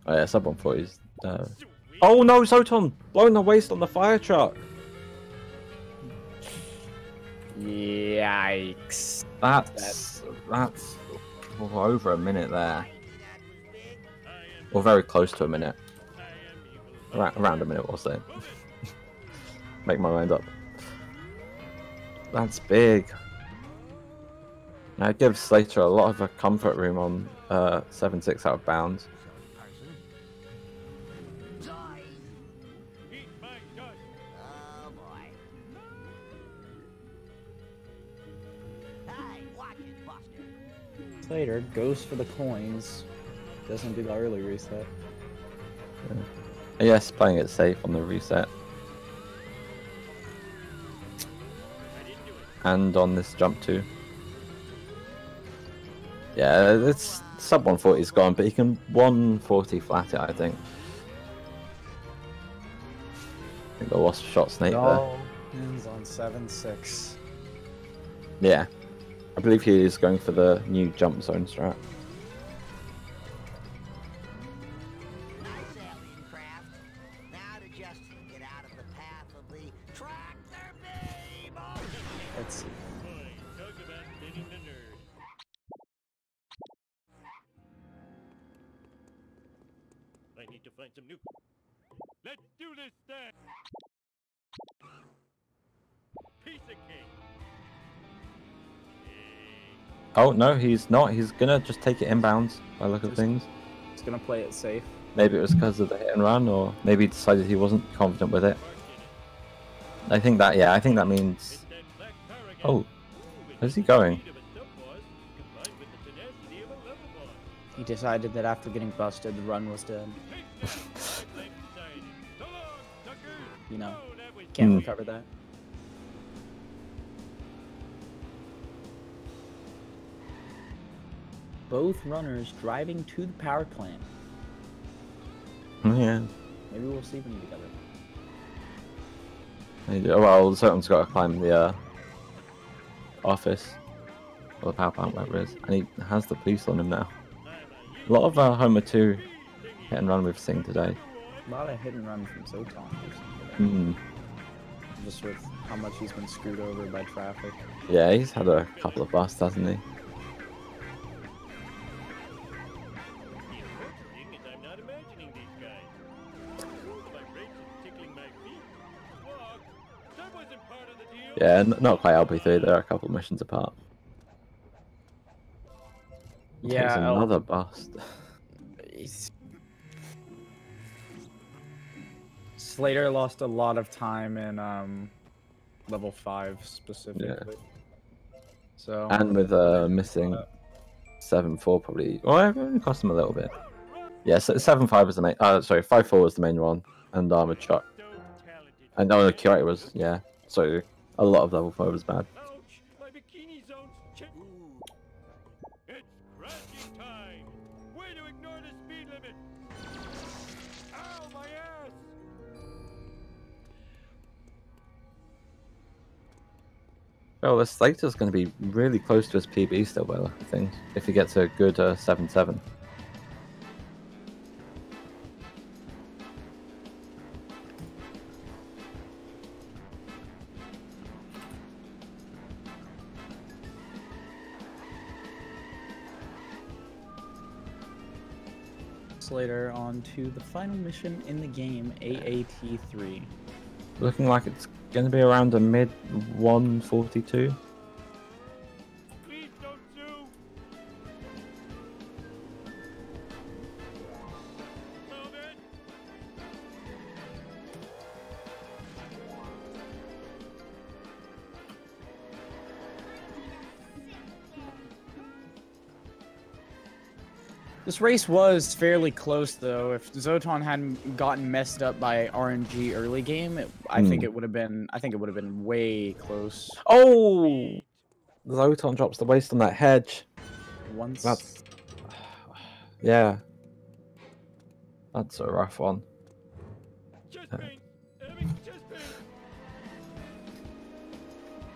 Oh yeah, sub 140 is... Oh no, Zoton! Blowing the waste on the fire truck! Yikes. That's over a minute there. Or very close to a minute. Around a minute, we'll say. Make my mind up. That's big. Now it gives Slater a lot of a comfort room on 7-6 out of bounds. Slater goes for the coins. Doesn't do the early reset. Yes, playing it safe on the reset. And on this jump too. Yeah, it's sub 140 is gone, but he can 140 flat it, I think. I think I lost shot snake there. Ends on 7-6. Yeah. I believe he is going for the new jump zone strat. Let's see. I need to find some new. Let's do this then. Piece of cake. Oh no, he's not. He's gonna just take it inbounds by the look of things. He's gonna play it safe. Maybe it was because of the hit and run, or maybe he decided he wasn't confident with it. I think that means. Oh, where's he going? He decided that after getting busted, the run was dead. You know, can't recover that. Both runners driving to the power plant. Yeah. Maybe we'll see them together. Well, someone's got to climb the office or the power plant, whatever it is, and he has the police on him now. A lot of Homer 2 hit and run we've seen today. A lot of hit and run from Zoton. Just with how much he's been screwed over by traffic. Yeah, he's had a couple of busts, hasn't he? Yeah, not quite LB3, they're a couple of missions apart. Yeah, another bust. Slater lost a lot of time in level 5 specifically. Yeah. So and with missing 7-4 probably. Well, it only cost him a little bit. Yeah, so 7-5 was the main. Sorry, 5-4 was the main one, and Armored Chuck. And the curator was So a lot of level 5 was bad. Well, the Slater's going to be really close to his PB still by the look of things, if he gets a good 7-7. Slater on to the final mission in the game, AAT3. Looking like it's going to be around a mid 142. Please don't sue. This race was fairly close, though. If Zoton hadn't gotten messed up by RNG early game, I think it would have been. I think it would have been way close. Oh, Zoton drops the waste on that hedge. Once. Yeah. That's a rough one.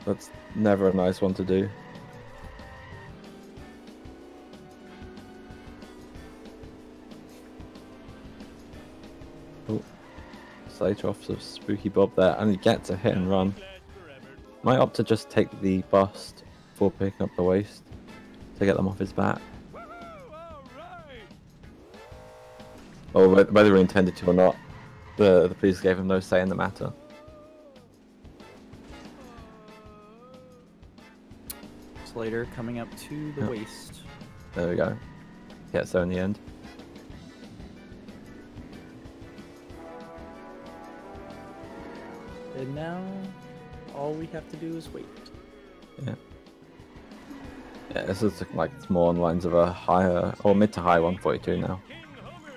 That's never a nice one to do. Slater off of Spooky Bob there, and he gets a hit and run. Might opt to just take the bust before picking up the waste to get them off his back. Or whether he intended to or not, the police gave him no say in the matter. Slater coming up to the waist. There we go. Gets there in the end. And now, all we have to do is wait. Yeah. Yeah, this is like it's more on lines of a higher or mid to high 142 now.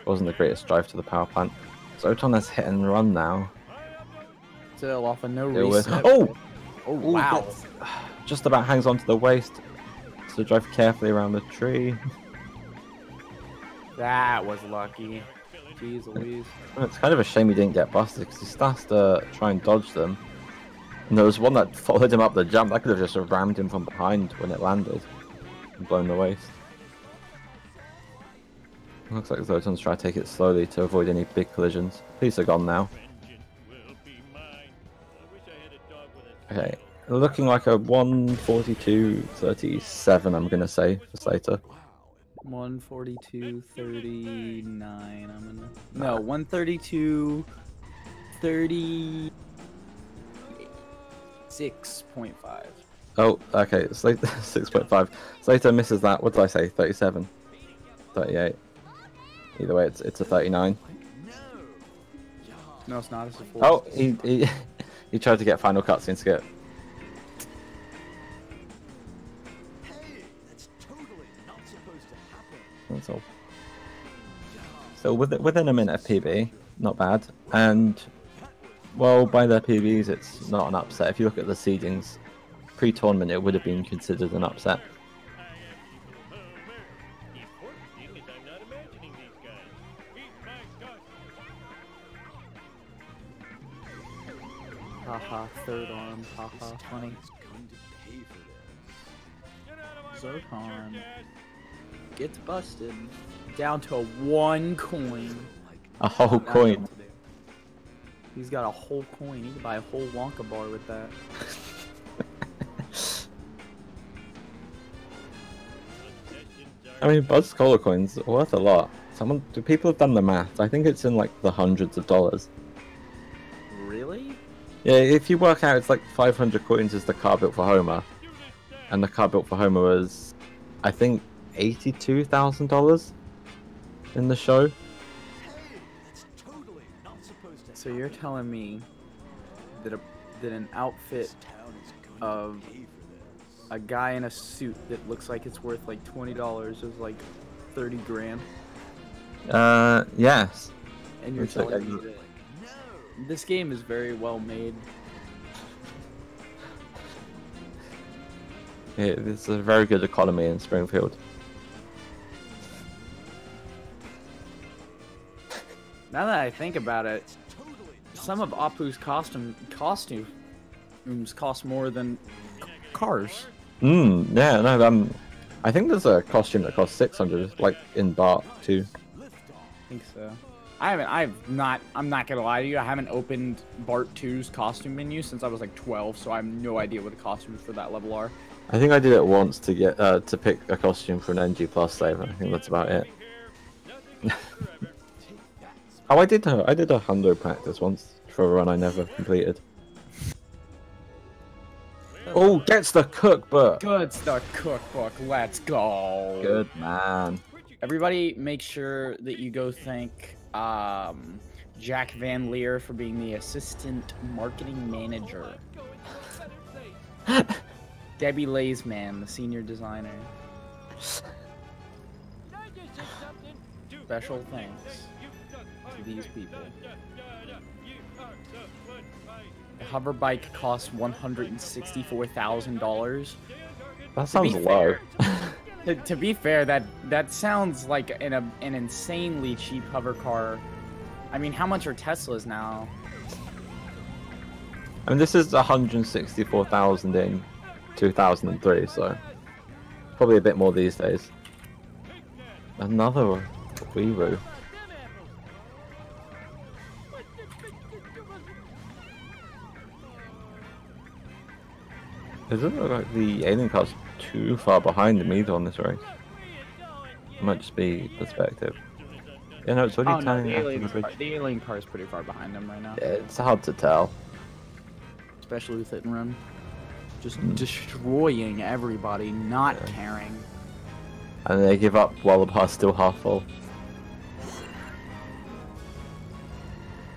Wasn't the greatest drive to the power plant. Zoton has hit and run now. Still off a no Deal with- reset. Oh! Oh wow! Just about hangs onto the waist. So drive carefully around the tree. That was lucky. Jeez Louise. It's kind of a shame he didn't get busted because he starts to try and dodge them. And there was one that followed him up the jump. That could have just rammed him from behind when it landed and blown the waist. Looks like Zoton's trying to take it slowly to avoid any big collisions. Police are gone now. Okay, looking like a 142.37, I'm gonna say for Slater. 142.39. I'm gonna. No, 132.36.5. Oh, okay, Slater 6.5. Slater misses that. What did I say? 37, 38. Either way, it's a 39. No, it's not. It's a 4. Oh, he he tried to get final cutscene skip. That's all. So within a minute of PB, not bad. And well, by their PBs, it's not an upset. If you look at the seedings, pre-tournament, it would have been considered an upset. Haha, third arm. Haha, funny. Zoton gets busted. Down to 1 coin. A whole coin. He's got a whole coin. He could buy a whole Wonka bar with that. I mean, Buzz Cola coins are worth a lot. People have done the math. I think it's in like the hundreds of dollars. Really? Yeah, if you work out, it's like 500 coins is the car built for Homer, and the car built for Homer was, I think, $82,000 in the show. So you're telling me that an outfit of a guy in a suit that looks like it's worth like $20 is like 30 grand? Yes. And you're telling me that this game is very well made. Yeah, there's a very good economy in Springfield. Now that I think about it, some of Apu's costumes cost more than cars. Yeah, no, I think there's a costume that costs 600, like in Bart too. I think so. I'm not gonna lie to you, I haven't opened Bart 2's costume menu since I was like 12, so I have no idea what the costumes for that level are. I think I did it once to get to pick a costume for an NG Plus saver. I think that's about it. Oh, I did a hundo practice once for a run I never completed. Oh, gets the cookbook. Gets the cookbook. Let's go. Good man. Everybody, make sure that you go thank Jack Van Leer for being the assistant marketing manager. Debbie Laysman, the senior designer. Special thanks to these people. The hover bike costs $164,000. That sounds low. To be fair, that sounds like an insanely cheap hover car. I mean, how much are Teslas now? I mean, this is 164,000 in 2003, so probably a bit more these days. Another Weeru. It doesn't look like the alien car's too far behind him either on this race. It might just be perspective. Yeah, no, it's already turning after the bridge. The alien car is pretty far behind him right now. Yeah, it's hard to tell. Especially with hit and run. Just destroying everybody, not caring. And they give up while the bar's still half full.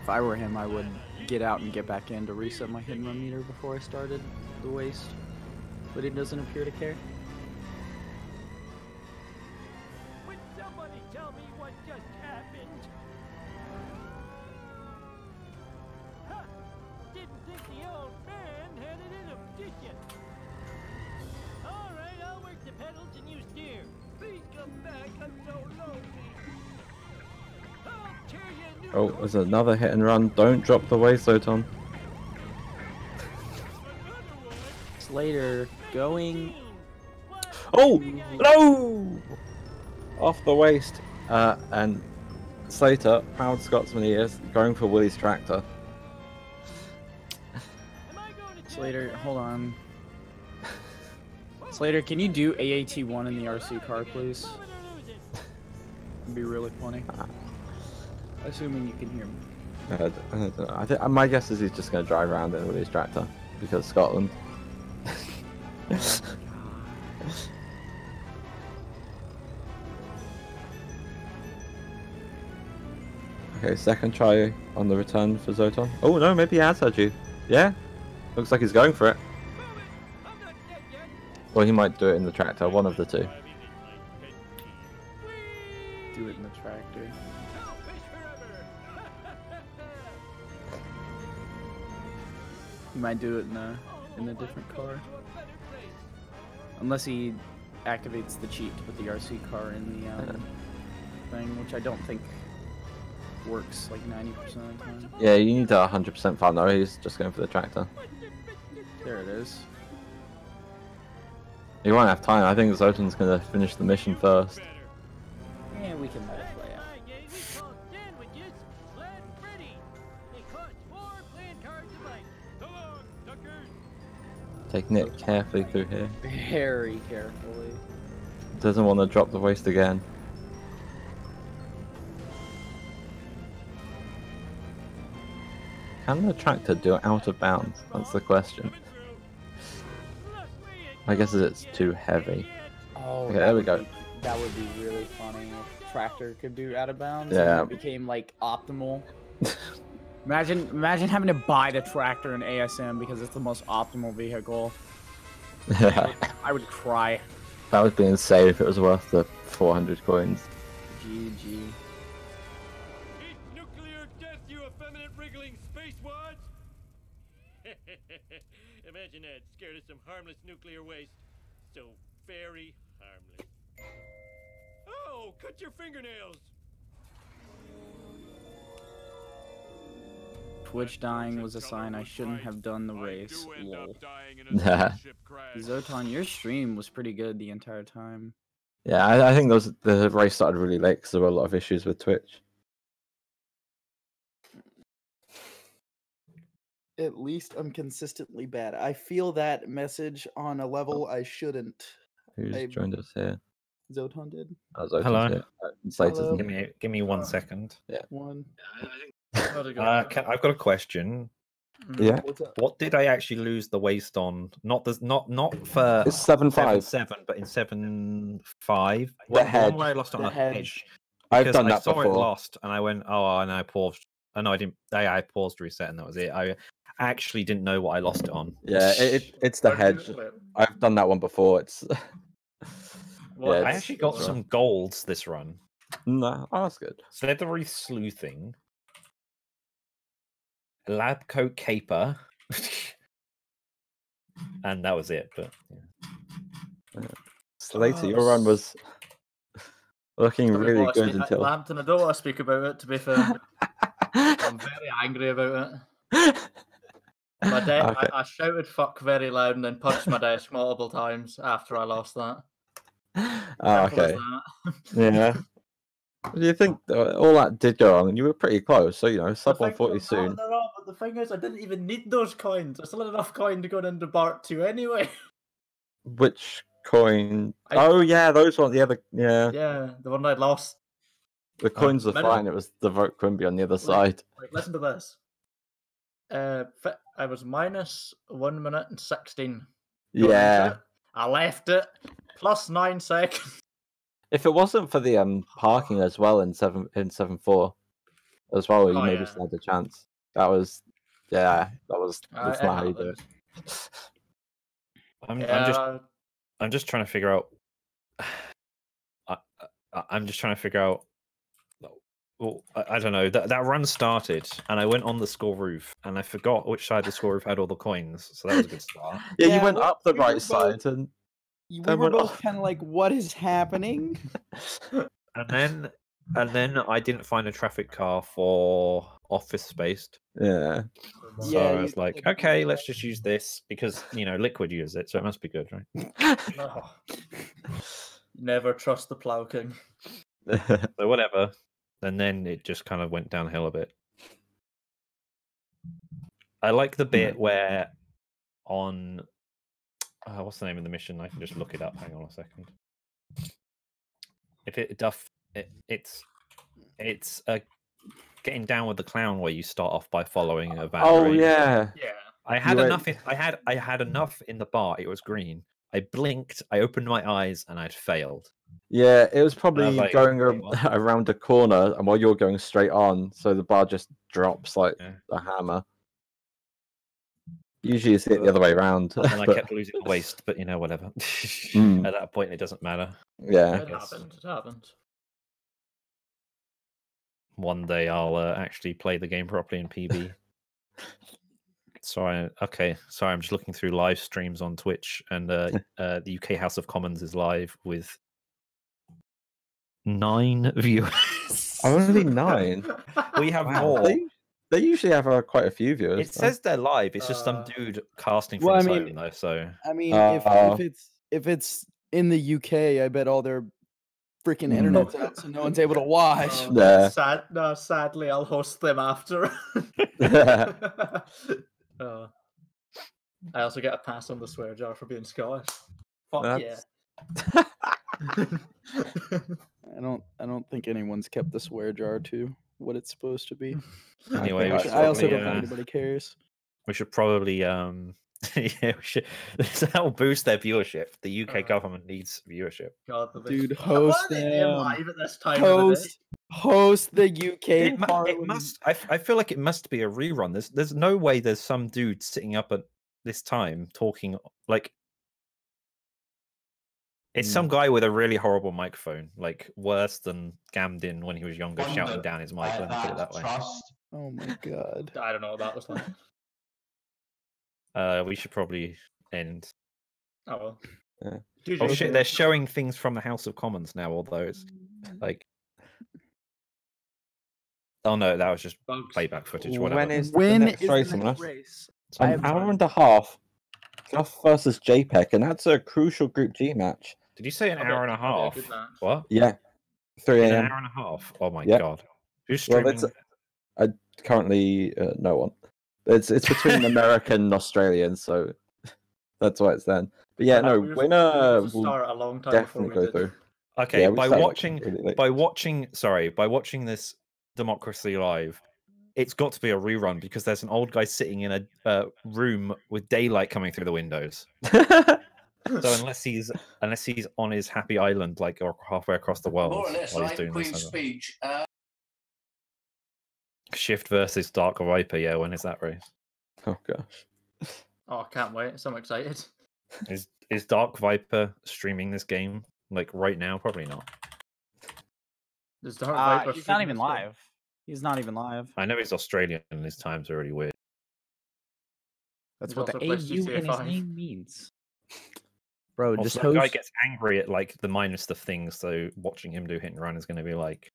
If I were him, I would get out and get back in to reset my hit and run meter before I started the waste. But he doesn't appear to care. Would somebody tell me what just happened? Huh. Didn't think the old man had it in him, did ya? All right, I'll work the pedals and you steer. Please come back, I'm so lonely. I'll tear you a new Oh, there's another hit and run. Don't drop the waste, Zoton. Slater going. Oh no! Off the waist. And Slater, proud Scotsman he is, going for Willie's tractor. Slater, hold on. Slater, can you do AAT1 in the RC car, please? It'd be really funny. Assuming you can hear me. I don't know. My guess is he's just going to drive around in Willie's tractor because Scotland. Okay, second try on the return for Zoton. Oh no, maybe he has had you. Yeah, looks like he's going for it. Or he might do it in the tractor, one of the two. Do it in the tractor. He might do it in a different car. Unless he activates the cheat to put the RC car in the thing, which I don't think works like 90% of the time. Yeah, you need a 100% file. No, he's just going for the tractor. There it is. He won't have time. I think Zoton's going to finish the mission first. Yeah, we can let it play out. Taking it carefully through here. Very carefully. Doesn't want to drop the waste again. Can the tractor do it out of bounds? That's the question. I guess it's too heavy. Oh, okay, there we go. That would be really funny if tractor could do out of bounds. Yeah. And it became like optimal. Imagine having to buy the tractor in ASM because it's the most optimal vehicle. Yeah. I would cry. That would be insane if it was worth the 400 coins. GG. Eat nuclear death, you effeminate wriggling spacewads! Imagine that, scared of some harmless nuclear waste. So very harmless. Oh, cut your fingernails! Twitch dying was a sign I shouldn't have done the race. Lol. Yeah. Zoton, your stream was pretty good the entire time. Yeah, I think the race started really late because there were a lot of issues with Twitch. At least I'm consistently bad. I feel that message on a level I shouldn't. Who's joined us here? Zoton did. Oh, Zoton's Hello. here. Slater's Hello. Give me 1 second. Yeah. One. I've got a question. Yeah. What's up? What did I actually lose the waste on? Not for It's 7-5. 7, but in 7-5. The hedge. One where I lost on The a hedge. hedge. I've Because done I that saw before. it lost, and I went, oh, and I paused. Oh no, I didn't. I paused to reset, and that was it. I actually didn't know what I lost it on. Yeah, it's the hedge. I've done that one before. It's. Well, I actually got some golds this run. No, oh, that's good. Slithery Sleuthing, Lab Coat Caper, and that was it. But yeah. Slater, your run was looking really Well, good until. Lambton, I don't want to speak about it, to be fair. I'm very angry about it. Okay. I shouted fuck very loud and then punched my desk multiple times after I lost that. Oh, Simple as okay. that. Yeah. What do you think? All that did go on, and you were pretty close. So sub I think 140 I'm soon. cutting it off at the thing is, I didn't even need those coins. I still had enough coin to go into Bart 2 anyway. Which coin? Oh yeah, those ones. Yeah, Yeah, the one I lost. The coins are fine. It was the vote Quimby on the other side. Listen to this. I was minus 1 minute and 16. Yeah. I left it plus 9 seconds. If it wasn't for the parking as well in 7-4 as well, you maybe still had a chance. That's not how you do it. I'm just trying to figure out. I'm just trying to figure out. Well, I don't know. That run started, and I went on the score roof, and I forgot which side the score roof had all the coins. So that was a good start. Yeah, you went up the right side, and we were both kind of like, "What is happening?" And then I didn't find a traffic car for office space. Yeah. So I was like, okay, let's just use this because Liquid uses it, so it must be good, right? No. Never trust the Plow King. So whatever. And then it just kind of went downhill a bit. I like the bit where on what's the name of the mission? I can just look it up. Hang on a second. If it's getting down with the clown where you start off by following a van. Oh yeah. Yeah. I had enough. I had enough in the bar. It was green. I blinked. I opened my eyes, and I'd failed. Yeah, it was probably like, going around a corner, and while you're going straight on, so the bar just drops like a hammer. Usually, it's the other way around. And I kept losing the waist, but whatever. At that point, it doesn't matter. Yeah, it happened. One day, I'll actually play the game properly in PB. Sorry, I'm just looking through live streams on Twitch, and the UK House of Commons is live with 9 viewers. Only 9? We have more. They usually have quite a few viewers. It says they're live. It's just some dude casting from his home, though. So I mean, if it's in the UK, I bet all their freaking internet's out, so no one's able to watch. Sadly, I'll host them after. I also get a pass on the swear jar for being Scottish. Fuck yeah. I don't think anyone's kept the swear jar to what it's supposed to be. Anyway, I also don't think anybody cares. We should probably that will boost their viewership. The UK government needs viewership. Dude, host them live at this time of the day. Host the UK. It must. I feel like it must be a rerun. There's no way there's some dude sitting up at this time talking like it's some guy with a really horrible microphone, like worse than Gamdin when he was younger, shouting down his mic. Let me put it that way. Oh my god! I don't know what that was like. We should probably end. Oh well. Yeah. Oh shit! They're showing things from the House of Commons now, although it's like. Oh no, that was just playback footage. Whatever. When is the next race? An hour and a half. Guff versus JPEG, and that's a crucial Group G match. Did you say an hour and a half? What? Yeah. 3 a.m. An hour and a half. Oh my god. Who's streaming? Well, currently no one. It's between American and Australian, so that's why it's then. But yeah, no, winner will definitely go through. Okay, by watching this Democracy Live, it's got to be a rerun because there's an old guy sitting in a room with daylight coming through the windows. So unless he's on his happy island, like or halfway across the world, more or less, while he's like doing Queen's this. speech. Shift versus Dark Viper. Yeah, when is that race? Oh gosh. Oh, I can't wait. So I'm excited. Is Dark Viper streaming this game like right now? Probably not. Is Dark Viper he's not even live. He's not even live. I know he's Australian and his times are really weird. That's what the AU in his name means. Bro, Also, just the host. guy gets angry at like the minus the things, so watching him do hit and run is going to be like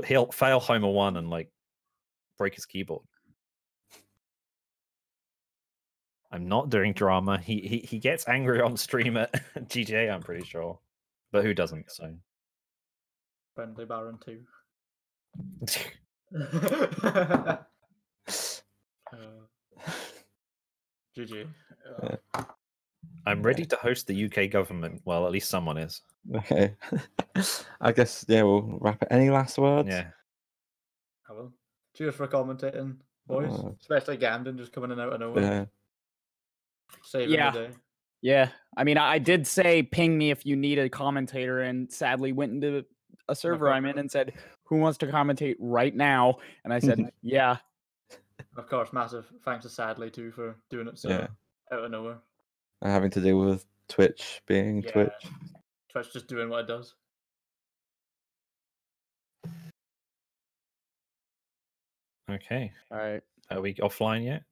he'll fail Homer 1 and like break his keyboard. I'm not doing drama. He gets angry on stream at GTA, I'm pretty sure, but who doesn't? So Friendly Baron 2. GG. I'm ready to host the UK government. Well, at least someone is. Okay. I guess, yeah, we'll wrap it. Any last words? Yeah. I will. Cheers for commentating, boys. Especially Gandon just coming in out of nowhere. Yeah. Saving the day. Yeah. I mean, I did say ping me if you need a commentator, and sadly went into a server I'm in and said, who wants to commentate right now? And I said, yeah. Of course, massive thanks to Sadly too for doing it so out of nowhere. Having to deal with Twitch being Twitch. Twitch just doing what it does. Okay. All right. Are we offline yet?